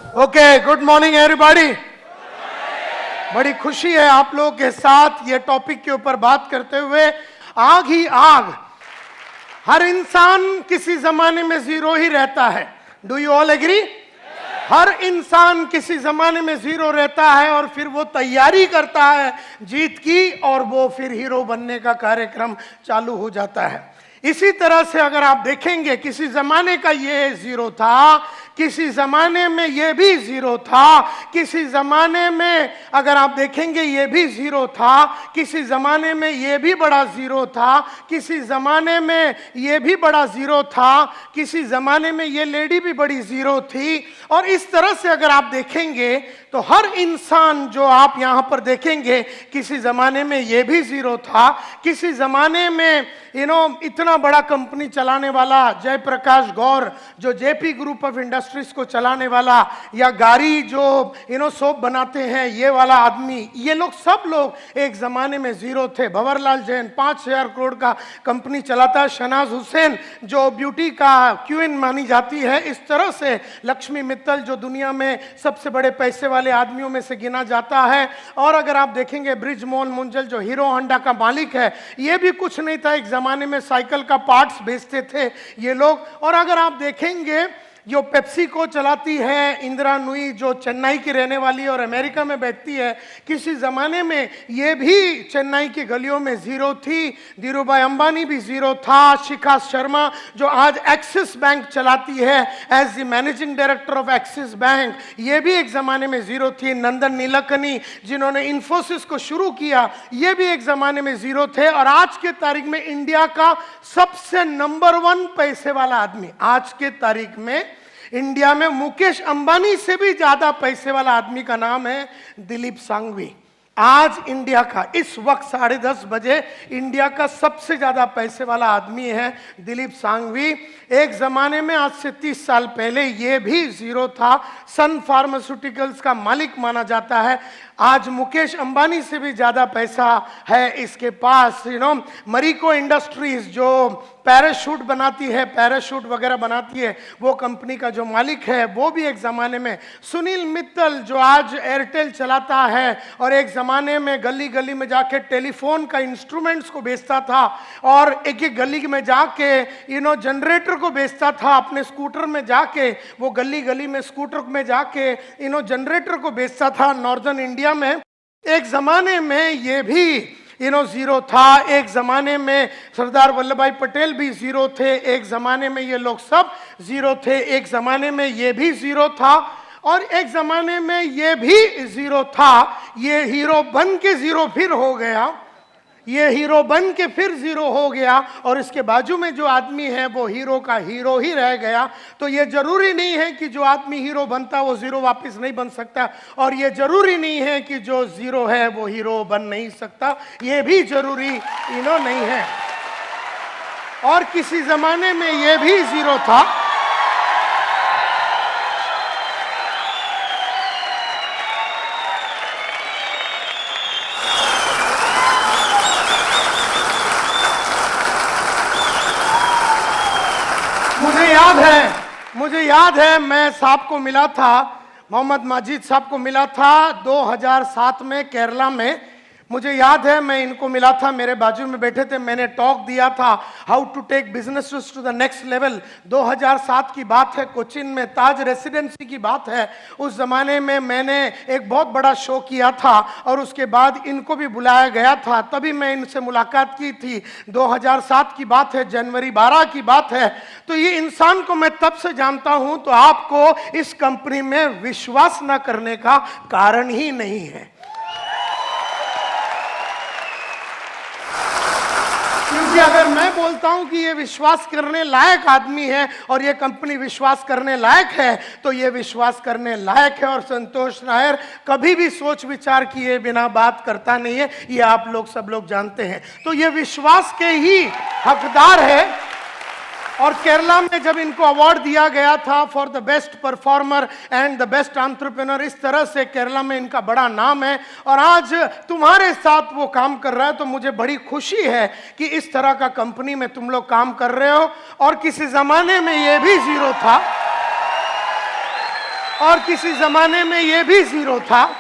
Okay, good morning everybody. बड़ी खुशी है आप लोगों के साथ ये टॉपिक के ऊपर बात करते हुए। आग ही आग, हर इंसान किसी जमाने में जीरो ही रहता है। Do you all agree? हर इंसान किसी जमाने में जीरो रहता है और फिर वो तैयारी करता है जीत की और वो फिर हीरो बनने का कार्यक्रम चालू हो जाता है। इसी तरह से अगर आप देखेंगे किसी जमाने का ये जीरो था, किसी जमाने में ये भी जीरो था, किसी जमाने में अगर आप देखेंगे ये भी जीरो था, किसी जमाने में ये भी बड़ा जीरो था, किसी जमाने में ये भी बड़ा जीरो था, किसी जमाने में ये लेडी भी बड़ी जीरो थी। और इस तरह से अगर आप देखेंगे तो हर इंसान जो आप यहां पर देखेंगे किसी जमाने में ये भी जीरो था, किसी जमाने में इतना बड़ा कंपनी चलाने वाला जयप्रकाश गौर जो जेपी ग्रुप ऑफ इंडस्ट्रीज को चलाने वाला, या गाड़ी जो सोप बनाते हैं ये वाला आदमी, ये लोग सब लोग एक जमाने में जीरो थे। भंवरलाल जैन 5,000 करोड़ का कंपनी चलाता है। शहनाज हुसैन जो ब्यूटी का क्वीन मानी जाती है। इस तरह से लक्ष्मी मित्तल जो दुनिया में सबसे बड़े पैसे वाले आदमियों में से गिना जाता है। और अगर आप देखेंगे ब्रिजमोहन मुंजल जो हीरो होंडा का मालिक है, ये भी कुछ नहीं था, एक जमाने में साइकिल का पार्ट्स बेचते थे ये लोग। और अगर आप देखेंगे जो पेप्सी को चलाती है इंदिरा नुई जो चेन्नई की रहने वाली और अमेरिका में बैठती है, किसी ज़माने में ये भी चेन्नई की गलियों में ज़ीरो थी। धीरूभाई अंबानी भी ज़ीरो था। शिखा शर्मा जो आज एक्सिस बैंक चलाती है as the managing director of Axis bank, ये भी एक ज़माने में ज़ीरो थी। नंदन नीलकनी जिन्होंने इन्फोसिस को शुरू किया, ये भी एक ज़माने में ज़ीरो थे। और आज के तारीख में इंडिया का सबसे नंबर 1 पैसे वाला आदमी, आज के तारीख में इंडिया में मुकेश अंबानी से भी ज्यादा पैसे वाला आदमी का नाम है दिलीप सांघवी। आज इंडिया का इस वक्त 10:30 बजे इंडिया का सबसे ज्यादा पैसे वाला आदमी है दिलीप सांघवी। एक जमाने में आज से 30 साल पहले ये भी जीरो था। सन फार्मास्यूटिकल्स का मालिक माना जाता है। आज मुकेश अंबानी से भी ज्यादा पैसा है इसके पास। मरीको इंडस्ट्रीज जो पैराशूट बनाती है, पैराशूट वगैरह बनाती है, वो कंपनी का जो मालिक है वो भी एक ज़माने में। सुनील मित्तल जो आज एयरटेल चलाता है और एक ज़माने में गली गली में जाके टेलीफोन का इंस्ट्रूमेंट्स को बेचता था और एक एक गली में जाके जनरेटर को बेचता था। अपने स्कूटर में जाके वो गली गली में स्कूटर में जाके जनरेटर को बेचता था नॉर्दर्न इंडिया में। एक ज़माने में ये भी जीरो था। एक ज़माने में सरदार वल्लभ भाई पटेल भी जीरो थे। एक ज़माने में ये लोग सब जीरो थे। एक ज़माने में ये भी जीरो था और एक ज़माने में ये भी जीरो था। ये हीरो बन के जीरो फिर हो गया, ये हीरो बन के फिर जीरो हो गया और इसके बाजू में जो आदमी है वो हीरो का हीरो ही रह गया। तो ये जरूरी नहीं है कि जो आदमी हीरो बनता वो जीरो वापस नहीं बन सकता, और ये जरूरी नहीं है कि जो जीरो है वो हीरो बन नहीं सकता, ये भी जरूरी नहीं है। और किसी जमाने में ये भी जीरो था। मुझे याद है मैं साहब को मिला था, मोहम्मद माजिद साहब को मिला था 2007 में केरला में। मुझे याद है मैं इनको मिला था, मेरे बाजू में बैठे थे, मैंने टॉक दिया था how to take business to the next level. 2007 की बात है, कोचिन में ताज रेसिडेंसी की बात है। उस जमाने में मैंने एक बहुत बड़ा शो किया था और उसके बाद इनको भी बुलाया गया था, तभी मैं इनसे मुलाकात की थी। 2007 की बात है, जनवरी 12 की बात है। तो ये इंसान को मैं तब से जानता हूं, तो आपको इस कंपनी में विश्वास न करने का कारण ही नहीं है, क्योंकि अगर मैं बोलता हूं कि ये विश्वास करने लायक आदमी है और ये कंपनी विश्वास करने लायक है, तो ये विश्वास करने लायक है। और संतोष नायर कभी भी सोच विचार किए बिना बात करता नहीं है, ये आप लोग सब लोग जानते हैं। तो ये विश्वास के ही हकदार है। और केरला में जब इनको अवार्ड दिया गया था for the best performer and the best entrepreneur, इस तरह से केरला में इनका बड़ा नाम है और आज तुम्हारे साथ वो काम कर रहा है। तो मुझे बड़ी खुशी है कि इस तरह का कंपनी में तुम लोग काम कर रहे हो। और किसी जमाने में ये भी जीरो था, और किसी जमाने में ये भी जीरो था,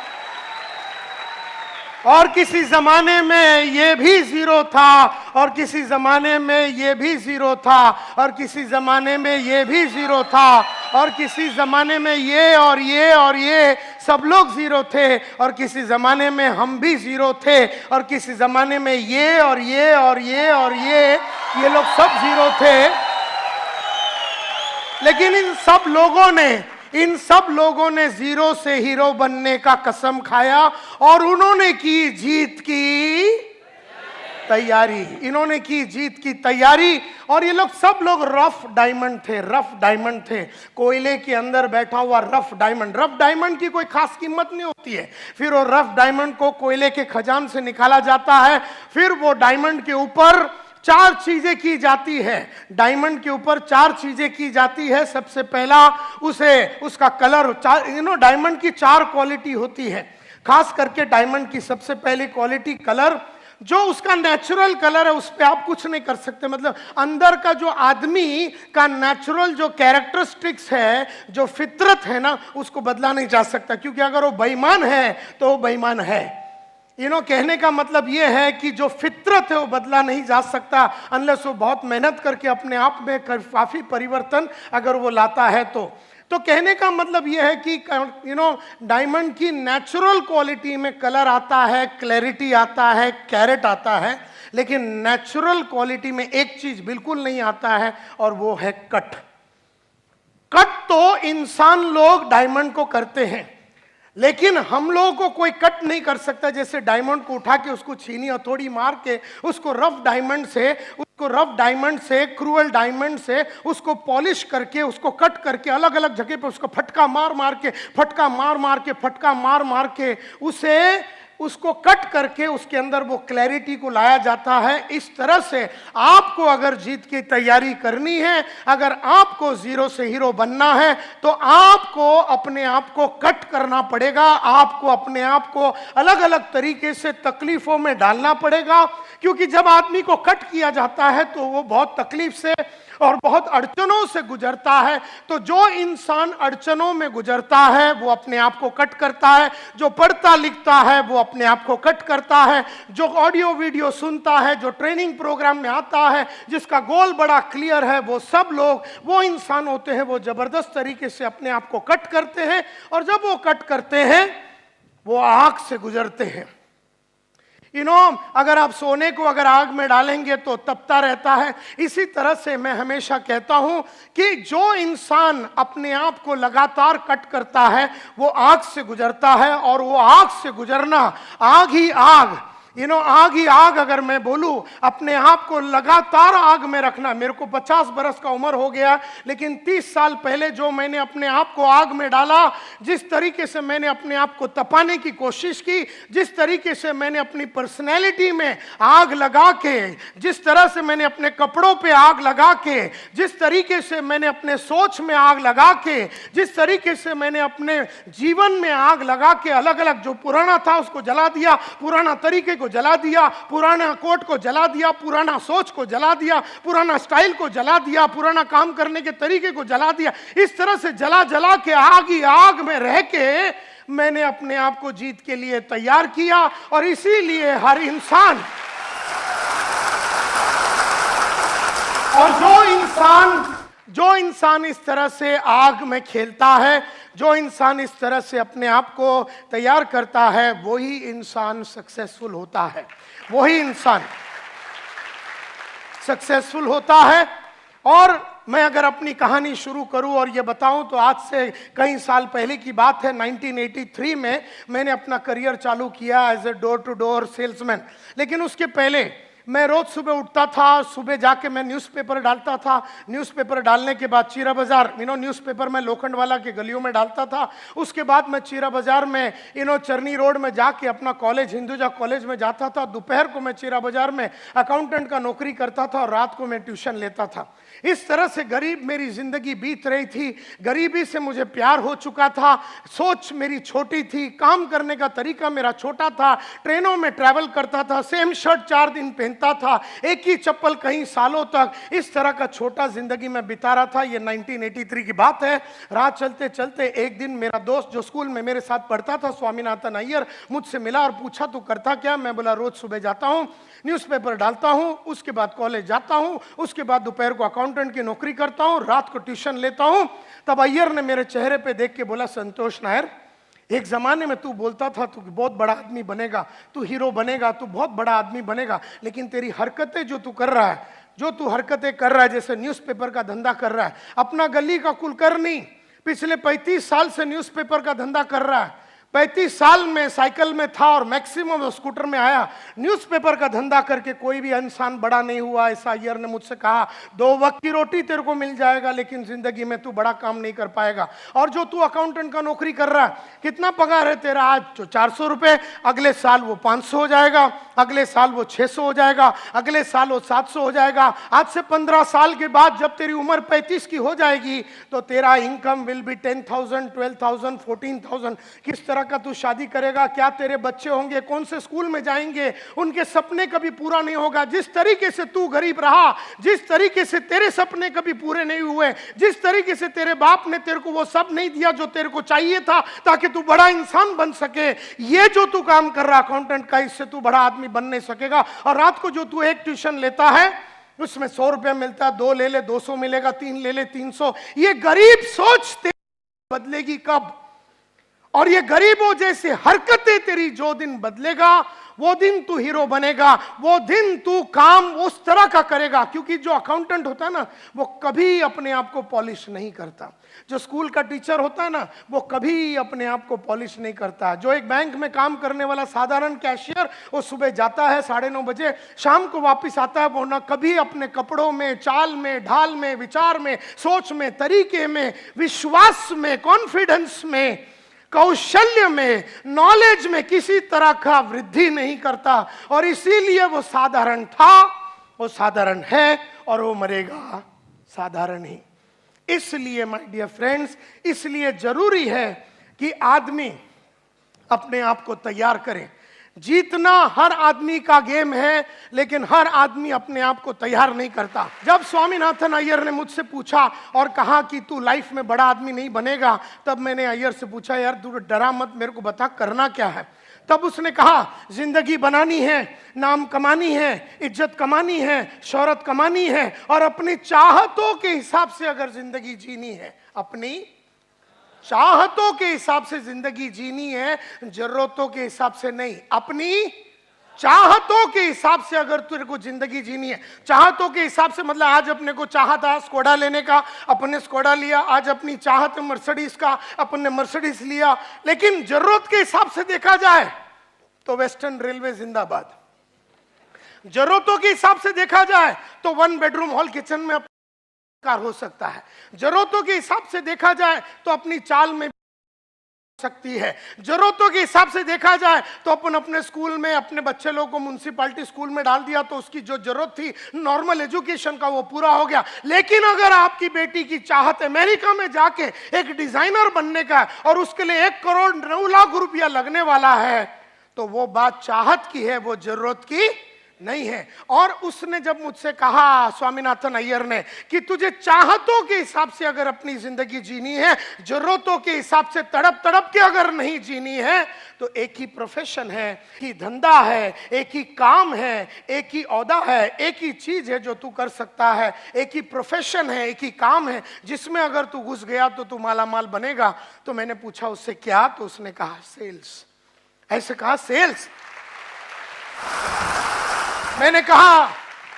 और किसी जमाने में ये भी जीरो था, और किसी जमाने में ये भी जीरो था, और किसी जमाने में ये भी जीरो था, और किसी जमाने में ये और ये और ये सब लोग जीरो थे, और किसी जमाने में हम भी जीरो थे, और किसी जमाने में ये और ये और ये और ये लोग सब जीरो थे। लेकिन इन सब लोगों ने जीरो से हीरो बनने का कसम खाया, और उन्होंने की जीत की तैयारी, इन्होंने की जीत की तैयारी। और ये लोग सब लोग रफ डायमंड थे, कोयले के अंदर बैठा हुआ रफ डायमंड की कोई खास कीमत नहीं होती है। फिर वो रफ डायमंड को कोयले के खजान से निकाला जाता है, फिर वो डायमंड के ऊपर 4 चीजें की जाती है। डायमंड के ऊपर 4 चीजें की जाती है। सबसे पहला उसका कलर, डायमंड की 4 क्वालिटी होती है। खास करके डायमंड की सबसे पहली क्वालिटी कलर, जो उसका नेचुरल कलर है उस पर आप कुछ नहीं कर सकते। मतलब अंदर का जो आदमी का नेचुरल जो कैरेक्टरिस्टिक्स है, जो फितरत है ना, उसको बदला नहीं जा सकता, क्योंकि अगर वो बेईमान है तो वो बेईमान है। कहने का मतलब ये है कि जो फितरत है वो बदला नहीं जा सकता, अनलेस वो बहुत मेहनत करके अपने आप में काफी परिवर्तन अगर वो लाता है तो कहने का मतलब ये है कि डायमंड की नेचुरल क्वालिटी में कलर आता है, क्लैरिटी आता है, कैरेट आता है, लेकिन नेचुरल क्वालिटी में एक चीज बिल्कुल नहीं आता है, और वो है कट। तो इंसान लोग डायमंड को करते हैं, लेकिन हम लोगों को कोई कट नहीं कर सकता। जैसे डायमंड को उठा के उसको छीनी हथौड़ी मार के उसको रफ डायमंड से क्रूअल डायमंड से उसको पॉलिश करके उसको कट करके अलग अलग जगह पे उसको फटका मार के उसको कट करके उसके अंदर वो क्लैरिटी को लाया जाता है। इस तरह से आपको अगर जीत की तैयारी करनी है, अगर आपको जीरो से हीरो बनना है, तो आपको अपने आप को कट करना पड़ेगा। आपको अपने आप को अलग अलग तरीके से तकलीफों में डालना पड़ेगा, क्योंकि जब आदमी को कट किया जाता है तो वो बहुत तकलीफ से और बहुत अड़चनों से गुजरता है। तो जो इंसान अड़चनों में गुजरता है वो अपने आप को कट करता है, जो पढ़ता लिखता है वो अपने आप को कट करता है, जो ऑडियो वीडियो सुनता है, जो ट्रेनिंग प्रोग्राम में आता है, जिसका गोल बड़ा क्लियर है, वो सब लोग वो इंसान होते हैं, वो जबरदस्त तरीके से अपने आप को कट करते हैं। और जब वो कट करते हैं वो आग से गुजरते हैं। अगर आप सोने को अगर आग में डालेंगे तो तपता रहता है। इसी तरह से मैं हमेशा कहता हूं कि जो इंसान अपने आप को लगातार कट करता है वो आग से गुजरता है, और वो आग से गुजरना, आग ही आग, आग ही आग अगर मैं बोलूं, अपने आप को लगातार आग में रखना। मेरे को 50 बरस का उम्र हो गया, लेकिन 30 साल पहले जो मैंने अपने आप को आग में डाला, जिस तरीके से मैंने अपने आप को तपाने की कोशिश की, जिस तरीके से मैंने अपनी पर्सनैलिटी में आग लगा के, जिस तरह से मैंने अपने कपड़ों पे आग लगा के, जिस तरीके से मैंने अपने सोच में आग लगा के, जिस तरीके से मैंने अपने जीवन में आग लगा के अलग अलग जो पुराना था उसको जला दिया, पुराना तरीके को जला दिया, पुराना कोट को जला दिया, पुराना सोच को जला दिया, पुराना स्टाइल को जला दिया, पुराना काम करने के तरीके को जला दिया। इस तरह से जला जला के आग ही आग में रह के मैंने अपने आप को जीत के लिए तैयार किया। और इसीलिए हर इंसान, और जो इंसान इस तरह से आग में खेलता है, जो इंसान इस तरह से अपने आप को तैयार करता है, वही इंसान सक्सेसफुल होता है, वही इंसान सक्सेसफुल होता है। और मैं अगर अपनी कहानी शुरू करूं और ये बताऊं तो आज से कई साल पहले की बात है। 1983 में मैंने अपना करियर चालू किया as a door to door salesman. लेकिन उसके पहले मैं रोज सुबह उठता था, सुबह जाके मैं न्यूज़पेपर डालता था। न्यूज़पेपर डालने के बाद चीरा बाजार, न्यूज़पेपर मैं लोखंडवाला के गलियों में डालता था। उसके बाद मैं चीरा बाजार में चरनी रोड में जाके अपना कॉलेज, हिंदुजा कॉलेज में जाता था। दोपहर को मैं चीरा बाजार में अकाउंटेंट का नौकरी करता था और रात को मैं ट्यूशन लेता था। इस तरह से गरीब मेरी जिंदगी बीत रही थी। गरीबी से मुझे प्यार हो चुका था, सोच मेरी छोटी थी, काम करने का तरीका मेरा छोटा था। ट्रेनों में ट्रैवल करता था, सेम शर्ट 4 दिन पहनता पहनता था, एक ही चप्पल कई सालों तक, इस तरह का छोटा जिंदगी में बिता रहा था। ये 1983 की बात है। राह चलते चलते एक दिन मेरा दोस्त जो स्कूल में मेरे साथ पढ़ता था, स्वामीनाथन अय्यर, मुझसे मिला और पूछा तू करता क्या? मैं बोला रोज सुबह जाता हूँ, न्यूज़पेपर डालता हूँ, उसके बाद कॉलेज जाता हूँ, उसके बाद दोपहर को अकाउंटेंट की नौकरी करता हूँ, रात को ट्यूशन लेता हूँ। तब अय्यर ने मेरे चेहरे पे देख के बोला, संतोष नायर, एक जमाने में तू बोलता था तू बहुत बड़ा आदमी बनेगा, तू हीरो बनेगा, तू बहुत बड़ा आदमी बनेगा, लेकिन तेरी हरकतें जो तू कर रहा है, जो तू हरकतें कर रहा है, जैसे न्यूज़पेपर का धंधा कर रहा है, अपना गली का कुलकर्णी पिछले 35 साल से न्यूज़पेपर का धंधा कर रहा है, 35 साल में साइकिल में था और मैक्सिमम स्कूटर में आया, न्यूज़पेपर का धंधा करके कोई भी इंसान बड़ा नहीं हुआ। ऐसा अय्यर ने मुझसे कहा, 2 वक्त की रोटी तेरे को मिल जाएगा, लेकिन जिंदगी में तू बड़ा काम नहीं कर पाएगा। और जो तू अकाउंटेंट का नौकरी कर रहा है, कितना पगार है तेरा? आज जो 400 रुपए, अगले साल वो 500 हो जाएगा, अगले साल वो 600 हो जाएगा, अगले साल वो 700 हो जाएगा। आज से 15 साल के बाद जब तेरी उम्र 35 की हो जाएगी तो तेरा इनकम विल बी 10,000, 12,000, 14,000। किस तरह का तू शादी करेगा? क्या तेरे बच्चे होंगे? कौन से स्कूल में जाएंगे? उनके सपने कभी पूरा नहीं होगा। जिस तरीके से तू गरीब रहा, जिस तरीके से तेरे सपने कभी पूरे नहीं हुए, जिस तरीके से तेरे बाप ने तेरे को वो सब नहीं दिया जो तेरे को चाहिए था ताकि तू बड़ा इंसान बन सके, ये जो तू काम कर रहा अकाउंटेंट का, इससे तू बड़ा आदमी बन नहीं सकेगा। और रात को जो तू एक ट्यूशन लेता है उसमें 100 रुपया मिलता है, 2 ले ले 200 मिलेगा, 3 ले ले 300। ये गरीब सोच तेरी बदलेगी कब? और ये गरीबों जैसे हरकतें तेरी जो दिन बदलेगा, वो दिन तू हीरो बनेगा, वो दिन तू काम उस तरह का करेगा। क्योंकि जो अकाउंटेंट होता है ना, वो कभी अपने आप को पॉलिश नहीं करता। जो स्कूल का टीचर होता है ना, वो कभी अपने आप को पॉलिश नहीं करता। जो एक बैंक में काम करने वाला साधारण कैशियर, वो सुबह जाता है 9:30 बजे, शाम को वापस आता है, वो ना कभी अपने कपड़ों में, चाल में, ढाल में, विचार में, सोच में, तरीके में, विश्वास में, कॉन्फिडेंस में, कौशल्य में, नॉलेज में किसी तरह का वृद्धि नहीं करता। और इसीलिए वो साधारण था, वो साधारण है और वो मरेगा साधारण ही। इसलिए माय डियर फ्रेंड्स, इसलिए जरूरी है कि आदमी अपने आप को तैयार करे। जीतना हर आदमी का गेम है, लेकिन हर आदमी अपने आप को तैयार नहीं करता। जब स्वामीनाथन अय्यर ने मुझसे पूछा और कहा कि तू लाइफ में बड़ा आदमी नहीं बनेगा, तब मैंने अय्यर से पूछा, यार तू डरा मत, मेरे को बता करना क्या है। तब उसने कहा, जिंदगी बनानी है, नाम कमानी है, इज्जत कमानी है, शोहरत कमानी है, और अपनी चाहतों के हिसाब से अगर जिंदगी जीनी है, अपनी चाहतों के हिसाब से जिंदगी जीनी है, जरूरतों के हिसाब से नहीं। अपनी चाहतों के हिसाब से अगर तेरे को जिंदगी जीनी है, चाहतों के हिसाब से मतलब आज अपने को चाहा था स्कोडा लेने का, अपने स्कोडा लिया। आज अपनी चाहत मर्सिडीज का, अपने मर्सिडीज लिया। लेकिन जरूरत के हिसाब से देखा जाए तो वेस्टर्न रेलवे जिंदाबाद। जरूरतों के हिसाब से देखा जाए तो 1 बेडरूम हॉल किचन में कार हो सकता है। जरूरतों के हिसाब से देखा जाए तो अपनी चाल में सकती है। जरूरतों के हिसाब से देखा जाए तो अपन अपने स्कूल में अपने बच्चे लोगों को म्युनिसिपैलिटी स्कूल में डाल दिया तो उसकी जो जरूरत थी नॉर्मल एजुकेशन का, वो पूरा हो गया। लेकिन अगर आपकी बेटी की चाहत अमेरिका में जाके एक डिजाइनर बनने का और उसके लिए 1 करोड़ 9 लाख रुपया लगने वाला है, तो वो बात चाहत की है, वो जरूरत की नहीं है। और उसने जब मुझसे कहा, स्वामीनाथन अय्यर ने, कि तुझे चाहतों के हिसाब से अगर अपनी जिंदगी जीनी है, जरूरतों के हिसाब से तड़प तड़प के अगर नहीं जीनी है, तो एक ही प्रोफेशन है, एक ही धंधा है, एक ही काम है, एक ही औहदा है, एक ही चीज है जो तू कर सकता है, एक ही प्रोफेशन है, एक ही काम है जिसमें अगर तू घुस गया तो तू मालामाल बनेगा। तो मैंने पूछा उससे क्या? तो उसने कहा सेल्स। ऐसे कहा सेल्स। मैंने कहा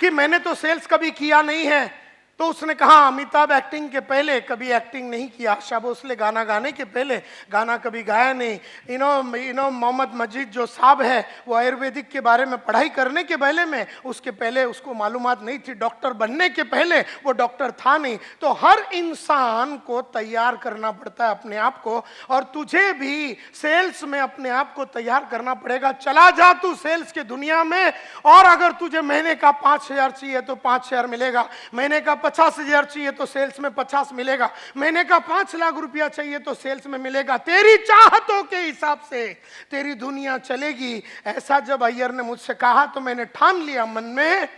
कि मैंने तो सेल्स कभी किया नहीं है। तो उसने कहा, अमिताभ एक्टिंग के पहले कभी एक्टिंग नहीं किया, आशा भोसले गाना गाने के पहले गाना कभी गाया नहीं। मोहम्मद मजीद जो साहब है, वो आयुर्वेदिक के बारे में पढ़ाई करने के पहले में, उसके पहले उसको मालूमात नहीं थी। डॉक्टर बनने के पहले वो डॉक्टर था नहीं। तो हर इंसान को तैयार करना पड़ता है अपने आप को, और तुझे भी सेल्स में अपने आप को तैयार करना पड़ेगा। चला जा तू सेल्स की दुनिया में, और अगर तुझे महीने का 5,000 चाहिए तो 5,000 मिलेगा, महीने का 50,000 चाहिए तो सेल्स में 50 मिलेगा। मैंने कहा 5 लाख रुपया चाहिए तो सेल्स में मिलेगा। तेरी चाहतों के हिसाब से तेरी दुनिया चलेगी। ऐसा जब अय्यर ने मुझसे कहा तो मैंने ठान लिया मन में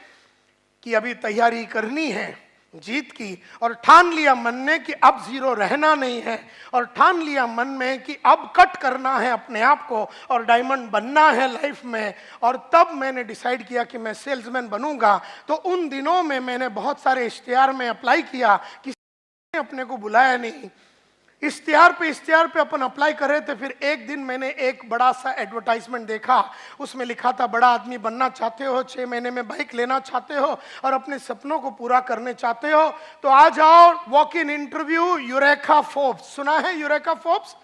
कि अभी तैयारी करनी है जीत की, और ठान लिया मन में कि अब जीरो रहना नहीं है, और ठान लिया मन में कि अब कट करना है अपने आप को और डायमंड बनना है लाइफ में। और तब मैंने डिसाइड किया कि मैं सेल्समैन बनूंगा। तो उन दिनों में मैंने बहुत सारे इश्तिहार में अप्लाई किया, किसी ने अपने को बुलाया नहीं। इश्तिहार पे अपन अप्लाई कर रहे थे। फिर एक दिन मैंने एक बड़ा सा एडवर्टाइजमेंट देखा, उसमें लिखा था बड़ा आदमी बनना चाहते हो, 6 महीने में बाइक लेना चाहते हो और अपने सपनों को पूरा करने चाहते हो तो आ जाओ walk in interview eureka Forbes. सुना है यूरेका फोर्ब्स?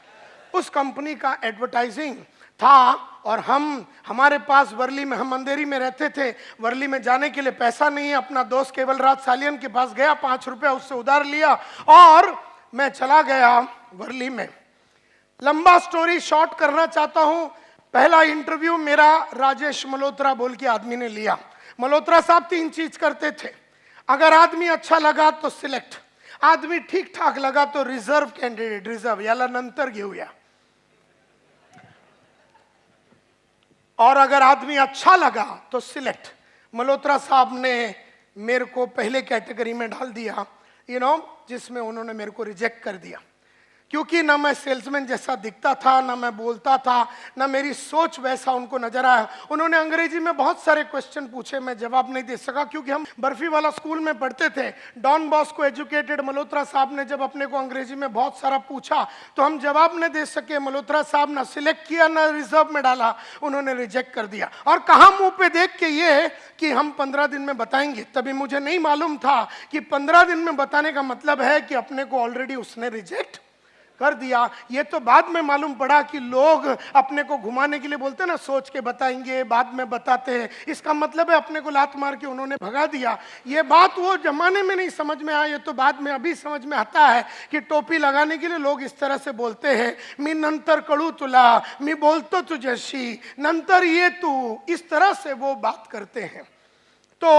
उस कंपनी का एडवर्टाइजिंग था। और हमारे पास वर्ली में, हम अंधेरी में रहते थे, वर्ली में जाने के लिए पैसा नहीं है। अपना दोस्त केवल राज सालियन के पास गया, 5 रुपया उससे उधार लिया और मैं चला गया वर्ली में। लंबा स्टोरी शॉर्ट करना चाहता हूं। पहला इंटरव्यू मेरा राजेश मल्होत्रा बोल के आदमी ने लिया। मल्होत्रा साहब 3 चीज करते थे। अगर आदमी अच्छा लगा तो सिलेक्ट, आदमी ठीक ठाक लगा तो रिजर्व कैंडिडेट, रिजर्व याला नंतर घेऊया, और अगर आदमी अच्छा लगा तो सिलेक्ट। मल्होत्रा साहब ने मेरे को पहले कैटेगरी में डाल दिया, जिसमें उन्होंने मेरे को रिजेक्ट कर दिया, क्योंकि ना मैं सेल्समैन जैसा दिखता था, ना मैं बोलता था, ना मेरी सोच वैसा उनको नजर आया। उन्होंने अंग्रेजी में बहुत सारे क्वेश्चन पूछे, मैं जवाब नहीं दे सका, क्योंकि हम बर्फी वाला स्कूल में पढ़ते थे। डॉन बॉस्को एजुकेटेड मल्होत्रा साहब ने जब अपने को अंग्रेजी में बहुत सारा पूछा तो हम जवाब नहीं दे सके। मल्होत्रा साहब ना सिलेक्ट किया ना रिजर्व में डाला, उन्होंने रिजेक्ट कर दिया। और कहा मुंह पे देख के ये कि हम 15 दिन में बताएंगे। तभी मुझे नहीं मालूम था कि 15 दिन में बताने का मतलब है कि अपने को ऑलरेडी उसने रिजेक्ट कर दिया। ये तो बाद में मालूम पड़ा कि लोग अपने को घुमाने के लिए बोलते हैं ना, सोच के बताएंगे, बाद में बताते हैं। इसका मतलब है अपने को लात मार के उन्होंने भगा दिया। ये बात वो जमाने में नहीं समझ में आया, ये तो बाद में अभी समझ में आता है कि टोपी लगाने के लिए लोग इस तरह से बोलते हैं, मी नंतर कळू तुला, मी बोलतो तुझ्याशी, नंतर ये तू, इस तरह से वो बात करते हैं। तो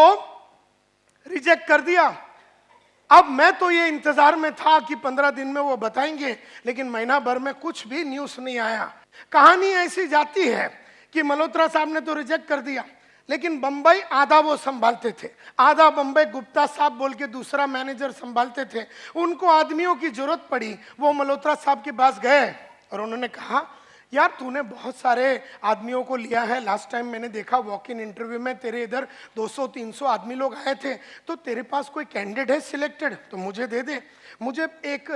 रिजेक्ट कर दिया। अब मैं तो ये इंतजार में था कि 15 दिन में वो बताएंगे, लेकिन महीना भर में कुछ भी न्यूज नहीं आया। कहानी ऐसी जाती है कि मल्होत्रा साहब ने तो रिजेक्ट कर दिया, लेकिन बंबई आधा वो संभालते थे, आधा बंबई गुप्ता साहब बोल के दूसरा मैनेजर संभालते थे। उनको आदमियों की जरूरत पड़ी, वो मल्होत्रा साहब के पास गए और उन्होंने कहा, यार तूने बहुत सारे आदमियों को लिया है, लास्ट टाइम मैंने देखा वॉक इन इंटरव्यू में तेरे इधर 200-300 आदमी लोग आए थे, तो तेरे पास कोई कैंडिडेट है सिलेक्टेड तो मुझे दे दे। मुझे एक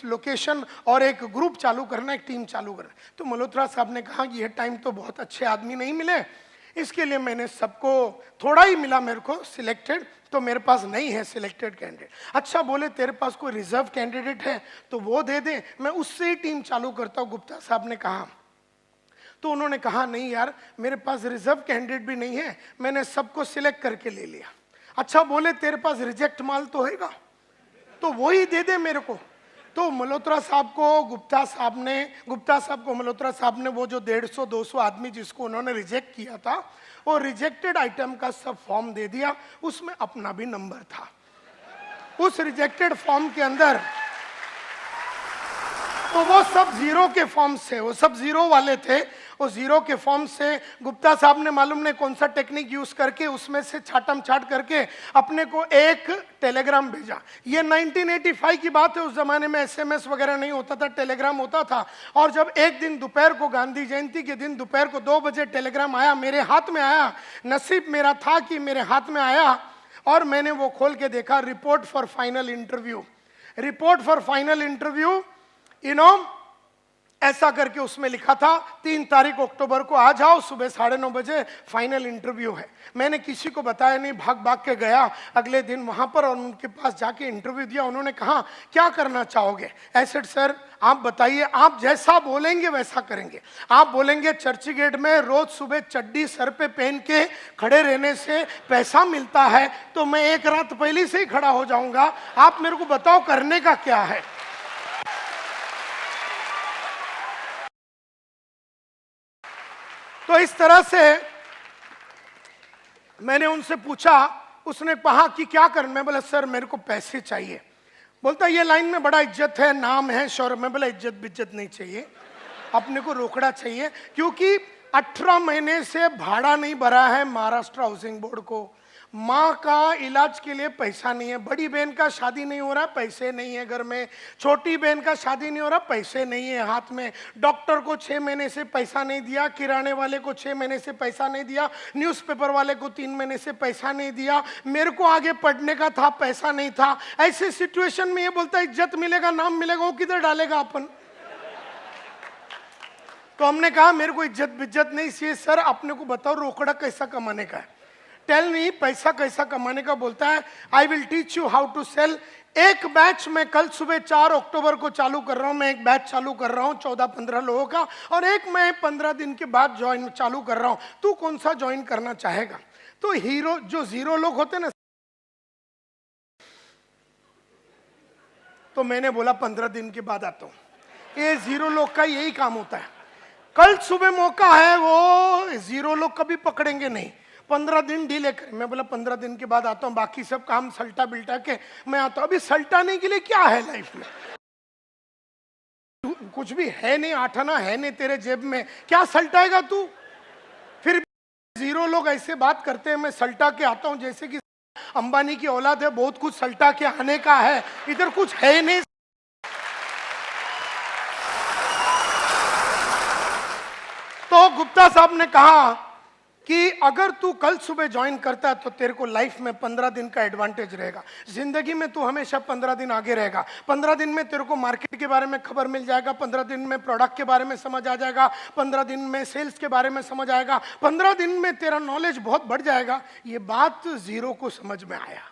लोकेशन और एक ग्रुप चालू करना, एक टीम चालू करना। तो मल्होत्रा साहब ने कहा कि ये टाइम तो बहुत अच्छे आदमी नहीं मिले, इसके लिए मैंने सबको, थोड़ा ही मिला मेरे को सिलेक्टेड, तो मेरे पास नहीं है सिलेक्टेड कैंडिडेट। अच्छा, बोले तेरे पास कोई रिजर्व कैंडिडेट है तो वो दे दे, मैं उससे ही टीम चालू करता हूँ, गुप्ता साहब ने कहा। तो उन्होंने कहा नहीं यार, मेरे पास रिजर्व कैंडिडेट भी नहीं है, मैंने सबको सिलेक्ट करके ले लिया। अच्छा, बोले तेरे पास रिजेक्ट माल तो होगा तो वो ही दे दे मेरे को। तो मल्होत्रा साहब को गुप्ता साहब को मल्होत्रा साहब ने वो जो 150-200 आदमी जिसको उन्होंने रिजेक्ट किया था, वो रिजेक्टेड आइटम का सब फॉर्म दे दिया, उसमें अपना भी नंबर था। उस रिजेक्टेड फॉर्म के अंदर तो वो सब जीरो के फॉर्म से, वो सब जीरो वाले थे। वो जीरो के फॉर्म से गुप्ता साहब ने मालूम नहीं कौन सा टेक्निक यूज करके उसमें से छाटम छाट करके अपने को एक टेलीग्राम भेजा। ये 1985 की बात है, उस जमाने में SMS वगैरह नहीं होता था, टेलीग्राम होता था। और जब एक दिन दोपहर को, गांधी जयंती के दिन दोपहर को 2 बजे टेलीग्राम आया, मेरे हाथ में आया। नसीब मेरा था कि मेरे हाथ में आया और मैंने वो खोल के देखा, report for final interview, report for final interview, ऐसा करके उसमें लिखा था 3 तारीख अक्टूबर को आ जाओ, सुबह 9:30 बजे फाइनल इंटरव्यू है। मैंने किसी को बताया नहीं, भाग भाग के गया अगले दिन वहां पर और उनके पास जाके इंटरव्यू दिया। उन्होंने कहा क्या करना चाहोगे? ऐसे सर आप बताइए, आप जैसा बोलेंगे वैसा करेंगे। आप बोलेंगे चर्च गेट में रोज सुबह चड्डी सर पे पहन के खड़े रहने से पैसा मिलता है, तो मैं एक रात पहले से ही खड़ा हो जाऊंगा। आप मेरे को बताओ करने का क्या है। तो इस तरह से मैंने उनसे पूछा, उसने कहा कि क्या कर, मैं बोला सर मेरे को पैसे चाहिए। बोलता ये लाइन में बड़ा इज्जत है, नाम है, शौर्य। मैं बोला इज्जत बिज्जत नहीं चाहिए, अपने को रोकड़ा चाहिए, क्योंकि 18 महीने से भाड़ा नहीं भरा है महाराष्ट्र हाउसिंग बोर्ड को। माँ का इलाज के लिए पैसा नहीं है, बड़ी बहन का शादी नहीं हो रहा, पैसे नहीं है घर में, छोटी बहन का शादी नहीं हो रहा, पैसे नहीं है हाथ में, डॉक्टर को 6 महीने से पैसा नहीं दिया, किराने वाले को 6 महीने से पैसा नहीं दिया, न्यूज़पेपर वाले को 3 महीने से पैसा नहीं दिया, मेरे को आगे पढ़ने का था, पैसा नहीं था। ऐसे सिचुएशन में ये बोलता है इज्जत मिलेगा, नाम मिलेगा, वो किधर डालेगा अपन? तो हमने कहा मेरे को इज्जत बिज्जत नहीं चाहिए सर, अपने को बताओ रोकड़ा कैसा कमाने का है, टेल मी पैसा कैसा कमाने का। बोलता है I will teach you how to sell. एक बैच मैं कल सुबह 4 अक्टूबर को चालू कर रहा हूं, मैं एक बैच चालू कर रहा हूं 14-15 लोगों का, और एक मैं 15 दिन के बाद ज्वाइन चालू कर रहा हूं, तू कौन सा ज्वाइन करना चाहेगा? तो हीरो जो 0 लोग होते ना, तो मैंने बोला 15 दिन के बाद आता हूं। ये 0 लोग का यही काम होता है, कल सुबह मौका है, वो 0 लोग कभी पकड़ेंगे नहीं, 15 दिन डीले करें। मैं बोला 15 दिन के बाद आता हूँ, बाकी सब काम सल्टा बिल्टा के मैं आता हूँ। अभी सल्टाने के लिए क्या है लाइफ में? कुछ भी है नहीं, 8 आना है नहीं तेरे जेब में, क्या सल्टाएगा तू? फिर 0 लोग ऐसे बात करते हैं, मैं सल्टा के आता हूँ जैसे कि अंबानी की औलाद है, बहुत कुछ सल्टा के आने का है, इधर कुछ है नहीं। तो गुप्ता साहब ने कहा कि अगर तू कल सुबह ज्वाइन करता है तो तेरे को लाइफ में 15 दिन का एडवांटेज रहेगा, जिंदगी में तू हमेशा 15 दिन आगे रहेगा। 15 दिन में तेरे को मार्केट के बारे में खबर मिल जाएगा, 15 दिन में प्रोडक्ट के बारे में समझ आ जाएगा, 15 दिन में सेल्स के बारे में समझ आएगा, 15 दिन में तेरा नॉलेज बहुत बढ़ जाएगा। ये बात 0 को समझ में आया।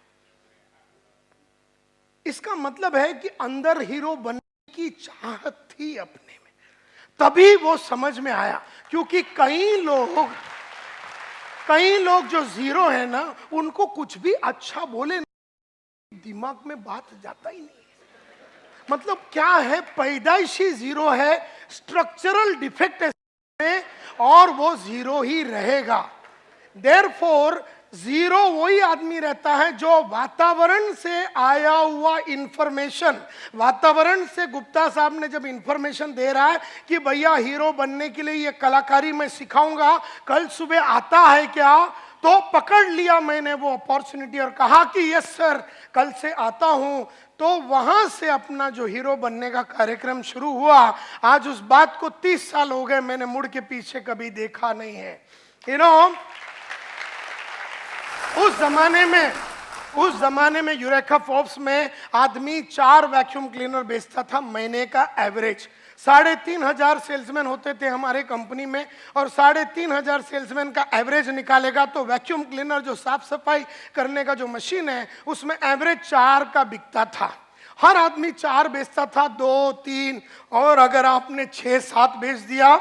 इसका मतलब है कि अंदर हीरो बनने की चाहत थी अपने में, तभी वो समझ में आया। क्योंकि कई लोग जो 0 है ना, उनको कुछ भी अच्छा बोले दिमाग में बात जाता ही नहीं है। मतलब क्या है, पैदाइशी 0 है, स्ट्रक्चरल डिफेक्ट है, और वो 0 ही रहेगा। देयरफॉर 0 वही आदमी रहता है जो वातावरण से आया हुआ इंफॉर्मेशन, वातावरण से गुप्ता साहब ने जब इंफॉर्मेशन दे रहा है कि भैया हीरो बनने के लिए ये कलाकारी मैं सिखाऊंगा, कल सुबह आता है क्या, तो पकड़ लिया मैंने वो अपॉर्चुनिटी और कहा कि यस सर कल से आता हूं। तो वहां से अपना जो हीरो बनने का कार्यक्रम शुरू हुआ। आज उस बात को 30 साल हो गए, मैंने मुड़ के पीछे कभी देखा नहीं है। यू नो, उस जमाने में यूरेका फोर्ब्स में आदमी 4 वैक्यूम क्लीनर बेचता था महीने का एवरेज। 3,500 सेल्समैन होते थे हमारे कंपनी में, और 3,500 सेल्समैन का एवरेज निकालेगा तो वैक्यूम क्लीनर जो साफ सफाई करने का जो मशीन है उसमें एवरेज 4 का बिकता था। हर आदमी 4 बेचता था, 2, 3, और अगर आपने 6, 7 बेच दिया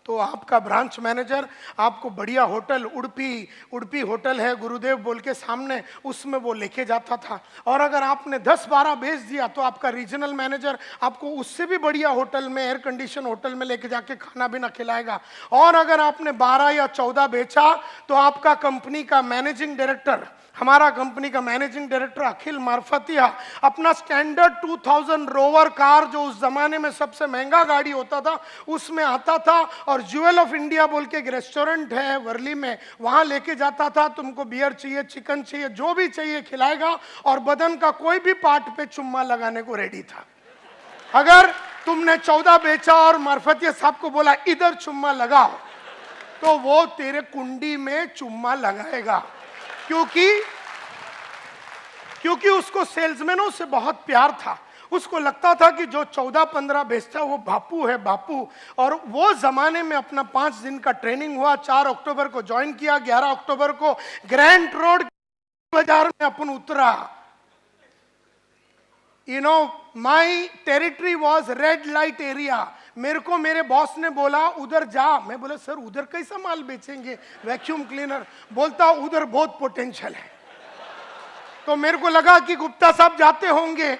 तो आपका ब्रांच मैनेजर आपको बढ़िया होटल, उड़पी होटल है गुरुदेव बोल के सामने, उसमें वो लेके जाता था। और अगर आपने 10, 12 बेच दिया तो आपका रीजनल मैनेजर आपको उससे भी बढ़िया होटल में, एयर कंडीशन होटल में लेके जाके खाना भी ना खिलाएगा। और अगर आपने 12 या 14 बेचा तो आपका कंपनी का मैनेजिंग डायरेक्टर, हमारा कंपनी का मैनेजिंग डायरेक्टर अखिल मार्फतिया, अपना स्टैंडर्ड 2000 रोवर कार, जो उस जमाने में सबसे महंगा गाड़ी होता था, उसमें आता था और ज्वेल ऑफ इंडिया बोल के एक रेस्टोरेंट है वर्ली में, वहां लेके जाता था। तुमको बियर चाहिए, चिकन चाहिए, जो भी चाहिए खिलाएगा, और बदन का कोई भी पार्ट पे चुम्मा लगाने को रेडी था। अगर तुमने 14 बेचा और मार्फतिया साहब को बोला इधर चुम्मा लगाओ, तो वो तेरे कुंडी में चुम्मा लगाएगा, क्योंकि उसको सेल्समैनों से बहुत प्यार था। उसको लगता था कि जो 14-15 बेचता वो बापू है, बापू। और वो जमाने में अपना 5 दिन का ट्रेनिंग हुआ, 4 अक्टूबर को ज्वाइन किया, 11 अक्टूबर को ग्रैंड रोड बाजार में अपन उतरा। You know, my territory was red light area. मेरे को मेरे बॉस ने बोला उधर जा। मैं बोला सर उधर कैसा माल बेचेंगे, वैक्यूम क्लीनर? बोलता उधर बहुत पोटेंशियल है। तो मेरे को लगा कि गुप्ता साहब जाते होंगे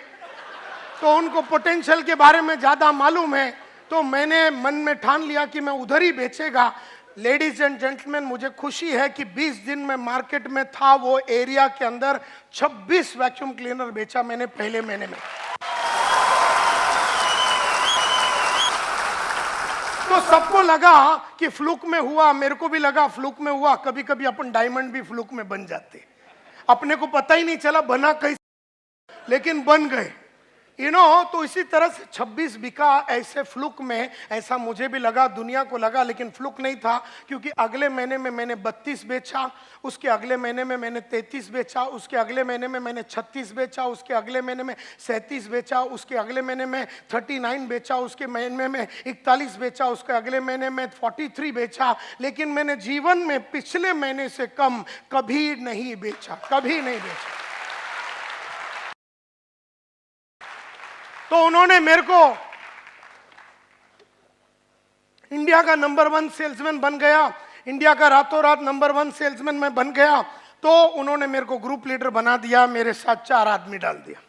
तो उनको पोटेंशियल के बारे में ज्यादा मालूम है, तो मैंने मन में ठान लिया कि मैं उधर ही बेचेगा। लेडीज एंड जेंटलमैन, मुझे खुशी है कि 20 दिन में मार्केट में था वो एरिया के अंदर 26 वैक्यूम क्लीनर बेचा मैंने पहले महीने में। तो सबको लगा कि फ्लूक में हुआ, मेरे को भी लगा फ्लूक में हुआ। कभी कभी अपन डायमंड भी फ्लूक में बन जाते, अपने को पता ही नहीं चला बना कैसे, लेकिन बन गए, तो इसी तरह से 26 बिका ऐसे फ्लूक में। ऐसा मुझे भी लगा, दुनिया को लगा, लेकिन फ्लूक नहीं था, क्योंकि अगले महीने में मैंने 32 बेचा, उसके अगले महीने में मैंने 33 बेचा, उसके अगले महीने में मैंने 36 बेचा, उसके अगले महीने में 37 बेचा, उसके अगले महीने में 39 बेचा, उसके महीने में 41 बेचा, उसके अगले महीने में 43 बेचा। लेकिन मैंने जीवन में पिछले महीने से कम कभी नहीं बेचा, कभी नहीं बेचा। तो उन्होंने मेरे को इंडिया का नंबर 1 सेल्समैन बन गया, इंडिया का रातों रात नंबर 1 सेल्समैन मैं बन गया। तो उन्होंने मेरे को ग्रुप लीडर बना दिया, मेरे साथ 4 आदमी डाल दिया,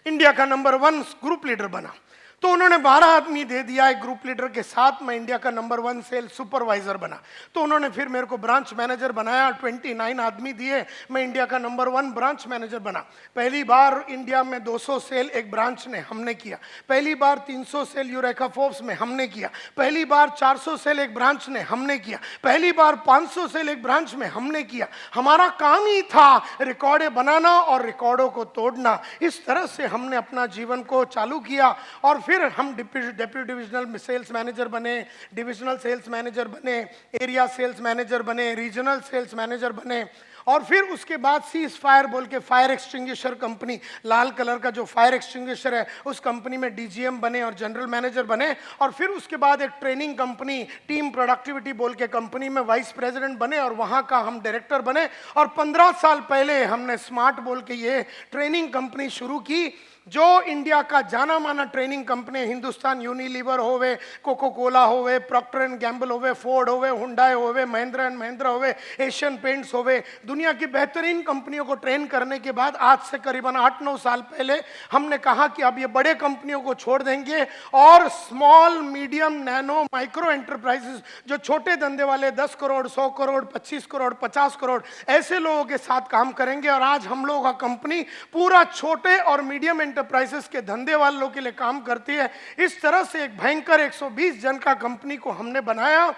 इंडिया का नंबर 1 ग्रुप लीडर बना। तो उन्होंने 12 आदमी दे दिया एक ग्रुप लीडर के साथ, मैं इंडिया का नंबर 1 सेल्स सुपरवाइजर बना। तो उन्होंने फिर मेरे को ब्रांच मैनेजर बनाया, 29 आदमी दिए, मैं इंडिया का नंबर 1 ब्रांच मैनेजर बना। पहली बार इंडिया में 200 सेल एक ब्रांच ने हमने किया, पहली बार 300 सेल यूरेका फोर्ब्स में हमने किया, पहली बार 400 सेल एक ब्रांच ने हमने किया, पहली बार 500 सेल एक ब्रांच में हमने किया। हमारा काम ही था रिकॉर्डें बनाना और रिकॉर्डों को तोड़ना। इस तरह से हमने अपना जीवन को चालू किया और फिर हम डेप्यूटी डिविजनल सेल्स मैनेजर बने, डिविजनल सेल्स मैनेजर बने, एरिया सेल्स मैनेजर बने, रीजनल सेल्स मैनेजर बने। और फिर उसके बाद सीज फायर बोल के फायर एक्सटिंग्विशर कंपनी, लाल कलर का जो फायर एक्सटिंग्विशर है, उस कंपनी में डीजीएम बने और जनरल मैनेजर बने। और फिर उसके बाद एक ट्रेनिंग कंपनी टीम प्रोडक्टिविटी बोल के कंपनी में वाइस प्रेसिडेंट बने और वहां का हम डायरेक्टर बने। और 15 साल पहले हमने स्मार्ट बोल के ये ट्रेनिंग कंपनी शुरू की, जो इंडिया का जाना माना ट्रेनिंग कंपनी, हिंदुस्तान यूनिलीवर होवे, कोको कोला होवे, प्रॉक्टर एंड गैम्बल होवे, फोर्ड होवे, हुंडई होवे, महिंद्रा एंड महिंद्रा होवे, एशियन पेंट्स होवे, दुनिया की बेहतरीन कंपनियों को ट्रेन करने के बाद आज से करीबन 8-9 साल पहले हमने कहा कि अब ये बड़े कंपनियों को छोड़ देंगे और small medium nano micro enterprises, जो छोटे धंधे वाले 10 करोड़ 100 करोड़ 25 करोड़ 50 करोड़ ऐसे लोगों के साथ काम करेंगे। और आज हम लोगों का कंपनी पूरा छोटे और मीडियम एंटरप्राइजेस के धंधे वालों के लिए काम करती है। इस तरह से एक भयंकर 120 जन का कंपनी को हमने बनाया।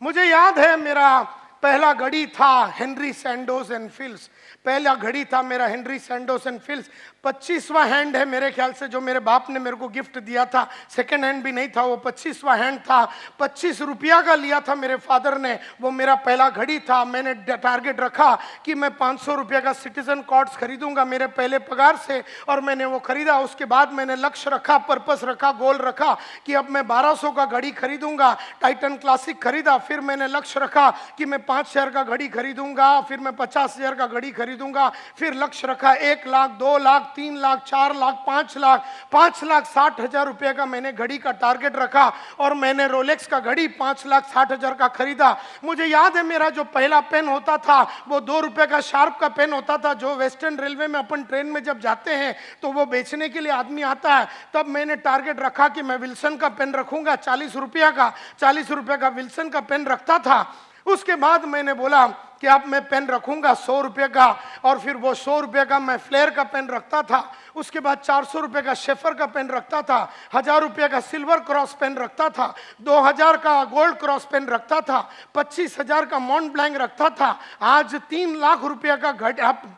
मुझे याद है मेरा पहला घड़ी था हेनरी सैंडोज एंड फिल्स, पहला घड़ी था मेरा हेनरी सैंडोज एंड फिल्स, 25वां हैंड है मेरे ख्याल से, जो मेरे बाप ने मेरे को गिफ्ट दिया था, सेकंड हैंड भी नहीं था वो, 25वां हैंड था, 25 रुपया का लिया था मेरे फादर ने, वो मेरा पहला घड़ी था। मैंने टारगेट रखा कि मैं 500 रुपया का सिटीजन कॉर्ड्स खरीदूंगा मेरे पहले पगार से, और मैंने वो खरीदा। उसके बाद मैंने लक्ष्य रखा, पर्पस रखा, गोल रखा कि अब मैं 1200 का घड़ी खरीदूंगा, टाइटन क्लासिक खरीदा। फिर मैंने लक्ष्य रखा कि मैं 5000 का घड़ी खरीदूंगा, फिर मैं 50,000 का घड़ी खरीदूंगा। फिर लक्ष्य रखा 1 लाख, 2 लाख, 3 लाख, 4 लाख, 5 लाख, 5,60,000 रुपए का मैंने घड़ी का टारगेट रखा और मैंने रोलेक्स का घड़ी 5,60,000 का खरीदा। मुझे याद है मेरा जो पहला पेन होता था वो 2 रुपए का शार्प का पेन होता था, जो वेस्टर्न रेलवे में अपन ट्रेन में जब जाते हैं तो वो बेचने के लिए आदमी आता है। तब मैंने टारगेट रखा कि मैं विल्सन का पेन रखूंगा 40 रुपया का, 40 रुपए का विल्सन का पेन रखता था। उसके बाद मैंने बोला कि अब मैं पेन रखूंगा 100 रुपये का, और फिर वो 100 रुपये का मैं फ्लेयर का पेन रखता था। उसके बाद 400 रुपये का शेफर का पेन रखता था, 1000 रुपये का सिल्वर क्रॉस पेन रखता था, 2000 का गोल्ड क्रॉस पेन रखता था, 25,000 का मॉन्ट ब्लैंक रखता था। आज 3 लाख रुपये का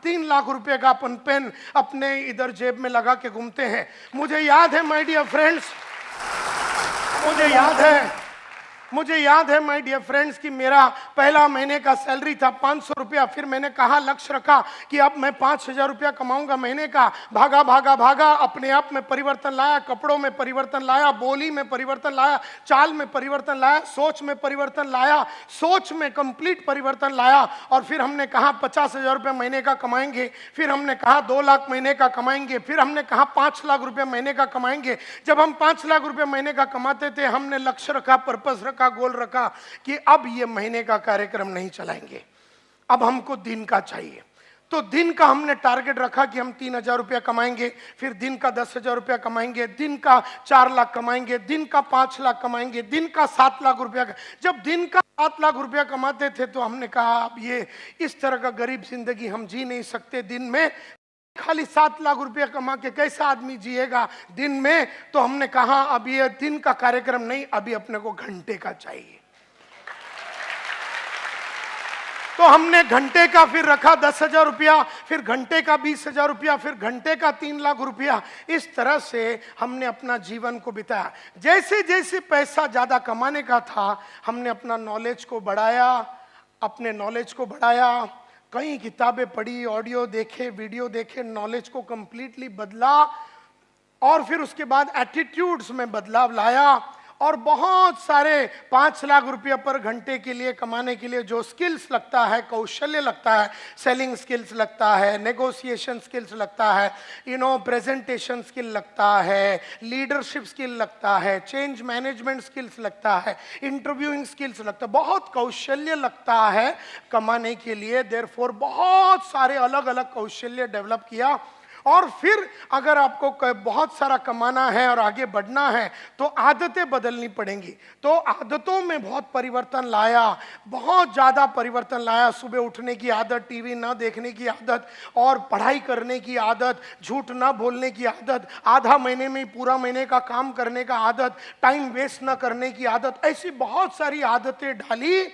3 लाख रुपये का अपन पेन अपने इधर जेब में लगा के घूमते हैं। मुझे याद है माय डियर फ्रेंड्स, मुझे याद है माय डियर फ्रेंड्स कि मेरा पहला महीने का सैलरी था 500 रुपया। फिर मैंने कहा, लक्ष्य रखा कि अब मैं 5,000 रुपया कमाऊंगा महीने का। भागा भागा भागा, अपने आप में परिवर्तन लाया, कपड़ों में परिवर्तन लाया, बोली में परिवर्तन लाया, चाल में परिवर्तन लाया, सोच में परिवर्तन लाया, सोच में कंप्लीट परिवर्तन लाया। और फिर हमने कहा 50,000 रुपये महीने का कमाएंगे, फिर हमने कहा 2 लाख महीने का कमाएंगे, फिर हमने कहा 5 लाख रुपये महीने का कमाएंगे। जब हम 5 लाख रुपये महीने का कमाते थे, हमने लक्ष्य रखा, पर्पस रखा, गोल रखा कि अब ये महीने का कार्यक्रम नहीं चलाएंगे, अब हमको दिन का चाहिए। तो दिन का हमने टारगेट रखा कि हम 3,000 रुपया कमाएंगे, फिर दिन का 10,000 रुपया कमाएंगे, दिन का 4 लाख कमाएंगे, दिन का 5 लाख कमाएंगे, दिन का 7 लाख रुपया। जब दिन का 7 लाख रुपया कमाते थे तो हमने कहा अब ये इस तरह का गरीब जिंदगी हम जी नहीं सकते दिन में, खाली 7 लाख रुपया कमा के कैसा आदमी जिएगा दिन में। तो हमने कहा अब ये दिन का कार्यक्रम नहीं, अभी अपने को घंटे का चाहिए। तो हमने घंटे का फिर रखा 10,000 रुपया, फिर घंटे का 20,000 रुपया, फिर घंटे का 3 लाख रुपया। इस तरह से हमने अपना जीवन को बिताया। जैसे जैसे पैसा ज्यादा कमाने का था हमने अपना नॉलेज को बढ़ाया, अपने नॉलेज को बढ़ाया, कई किताबें पढ़ी, ऑडियो देखे, वीडियो देखे, नॉलेज को कंप्लीटली बदला और फिर उसके बाद एटीट्यूड्स में बदलाव लाया और बहुत सारे 5 लाख रुपया पर घंटे के लिए कमाने के लिए जो स्किल्स लगता है, कौशल्य लगता है, सेलिंग स्किल्स लगता है, नेगोशिएशन स्किल्स लगता है, प्रेजेंटेशन स्किल लगता है, लीडरशिप स्किल लगता है, चेंज मैनेजमेंट स्किल्स लगता है, इंटरव्यूइंग स्किल्स लगता है, बहुत कौशल्य लगता है कमाने के लिए। देयरफॉर बहुत सारे अलग अलग कौशल्य डेवलप किया। और फिर अगर आपको बहुत सारा कमाना है और आगे बढ़ना है तो आदतें बदलनी पड़ेंगी। तो आदतों में बहुत परिवर्तन लाया, बहुत ज़्यादा परिवर्तन लाया। सुबह उठने की आदत, टीवी ना देखने की आदत और पढ़ाई करने की आदत, झूठ ना बोलने की आदत, आधा महीने में पूरा महीने का काम करने का आदत, टाइम वेस्ट ना करने की आदत, ऐसी बहुत सारी आदतें डाली।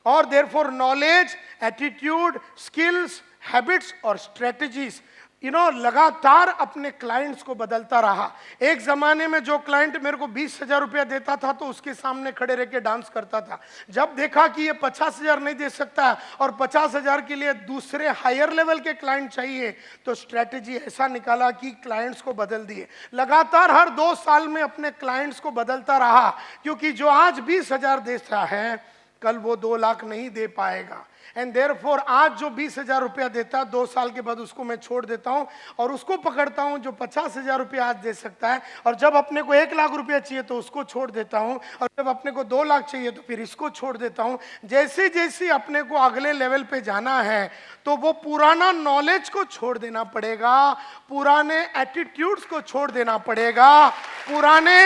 और therefore knowledge, attitude, skills, habits और स्ट्रेटजीज लगातार अपने क्लाइंट्स को बदलता रहा। एक जमाने में जो क्लाइंट मेरे को 20,000 रुपया देता था तो उसके सामने खड़े रह के डांस करता था। जब देखा कि ये 50,000 नहीं दे सकता और 50,000 के लिए दूसरे हायर लेवल के क्लाइंट चाहिए तो स्ट्रेटेजी ऐसा निकाला कि क्लाइंट्स को बदल दिए। लगातार हर 2 साल में अपने क्लाइंट्स को बदलता रहा, क्योंकि जो आज 20,000 देता है कल वो 2 लाख नहीं दे पाएगा। एंड देयरफॉर आज जो 20,000 रुपया देता है 2 साल के बाद उसको मैं छोड़ देता हूं और उसको पकड़ता हूं जो 50,000 रुपया आज दे सकता है। और जब अपने को 1 लाख रुपया चाहिए तो उसको छोड़ देता हूं और जब अपने को 2 लाख चाहिए तो फिर इसको छोड़ देता हूं। जैसे जैसे अपने को अगले लेवल पे जाना है तो वो पुराना नॉलेज को छोड़ देना पड़ेगा, पुराने एटीट्यूड्स को छोड़ देना पड़ेगा, पुराने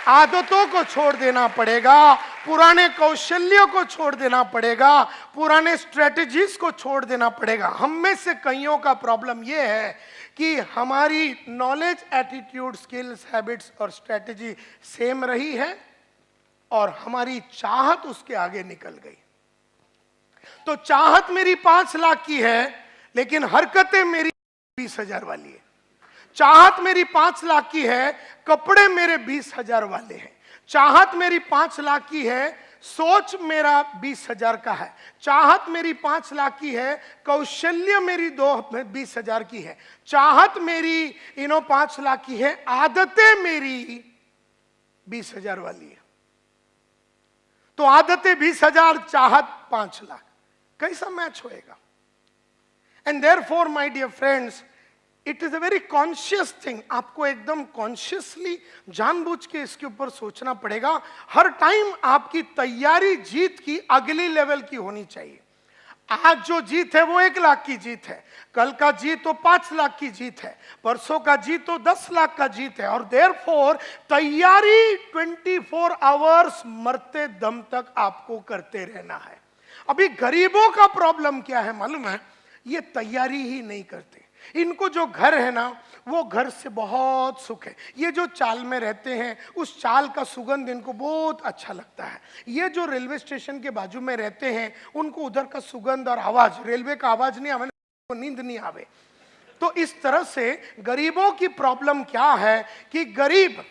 आदतों को छोड़ देना पड़ेगा, पुराने कौशल्यों को छोड़ देना पड़ेगा, पुराने स्ट्रेटजीज को छोड़ देना पड़ेगा। हम में से कईयों का प्रॉब्लम यह है कि हमारी नॉलेज, एटीट्यूड, स्किल्स, हैबिट्स और स्ट्रेटजी सेम रही है और हमारी चाहत उसके आगे निकल गई। तो चाहत मेरी 5 लाख की है लेकिन हरकतें मेरी 20,000 वाली है। चाहत मेरी 5 लाख की है, कपड़े मेरे 20,000 वाले हैं। चाहत मेरी 5 लाख की है, सोच मेरा 20,000 का है। चाहत मेरी 5 लाख की है, कौशल्य मेरी 20,000 की है। चाहत मेरी 5 लाख की है, आदतें मेरी 20,000 वाली है। तो आदतें 20,000, चाहत 5 लाख, कैसा मैच होएगा? And therefore my dear friends, it is a very conscious thing. आपको एकदम कॉन्शियसली जानबूझ के इसके ऊपर सोचना पड़ेगा। हर टाइम आपकी तैयारी जीत की अगली लेवल की होनी चाहिए। आज जो जीत है वो 1 लाख की जीत है, कल का जीत तो 5 लाख की जीत है, परसों का जीत तो 10 लाख का जीत है। और देयरफॉर तैयारी 24 आवर्स मरते दम तक आपको करते रहना है। अभी गरीबों का प्रॉब्लम क्या है मालूम है? ये तैयारी ही नहीं करते। इनको जो घर है ना वो घर से बहुत सुख है। ये जो चाल में रहते हैं उस चाल का सुगंध इनको बहुत अच्छा लगता है। ये जो रेलवे स्टेशन के बाजू में रहते हैं उनको उधर का सुगंध और आवाज, रेलवे का आवाज नहीं आवे, नींद नहीं आवे। तो इस तरह से गरीबों की प्रॉब्लम क्या है कि गरीब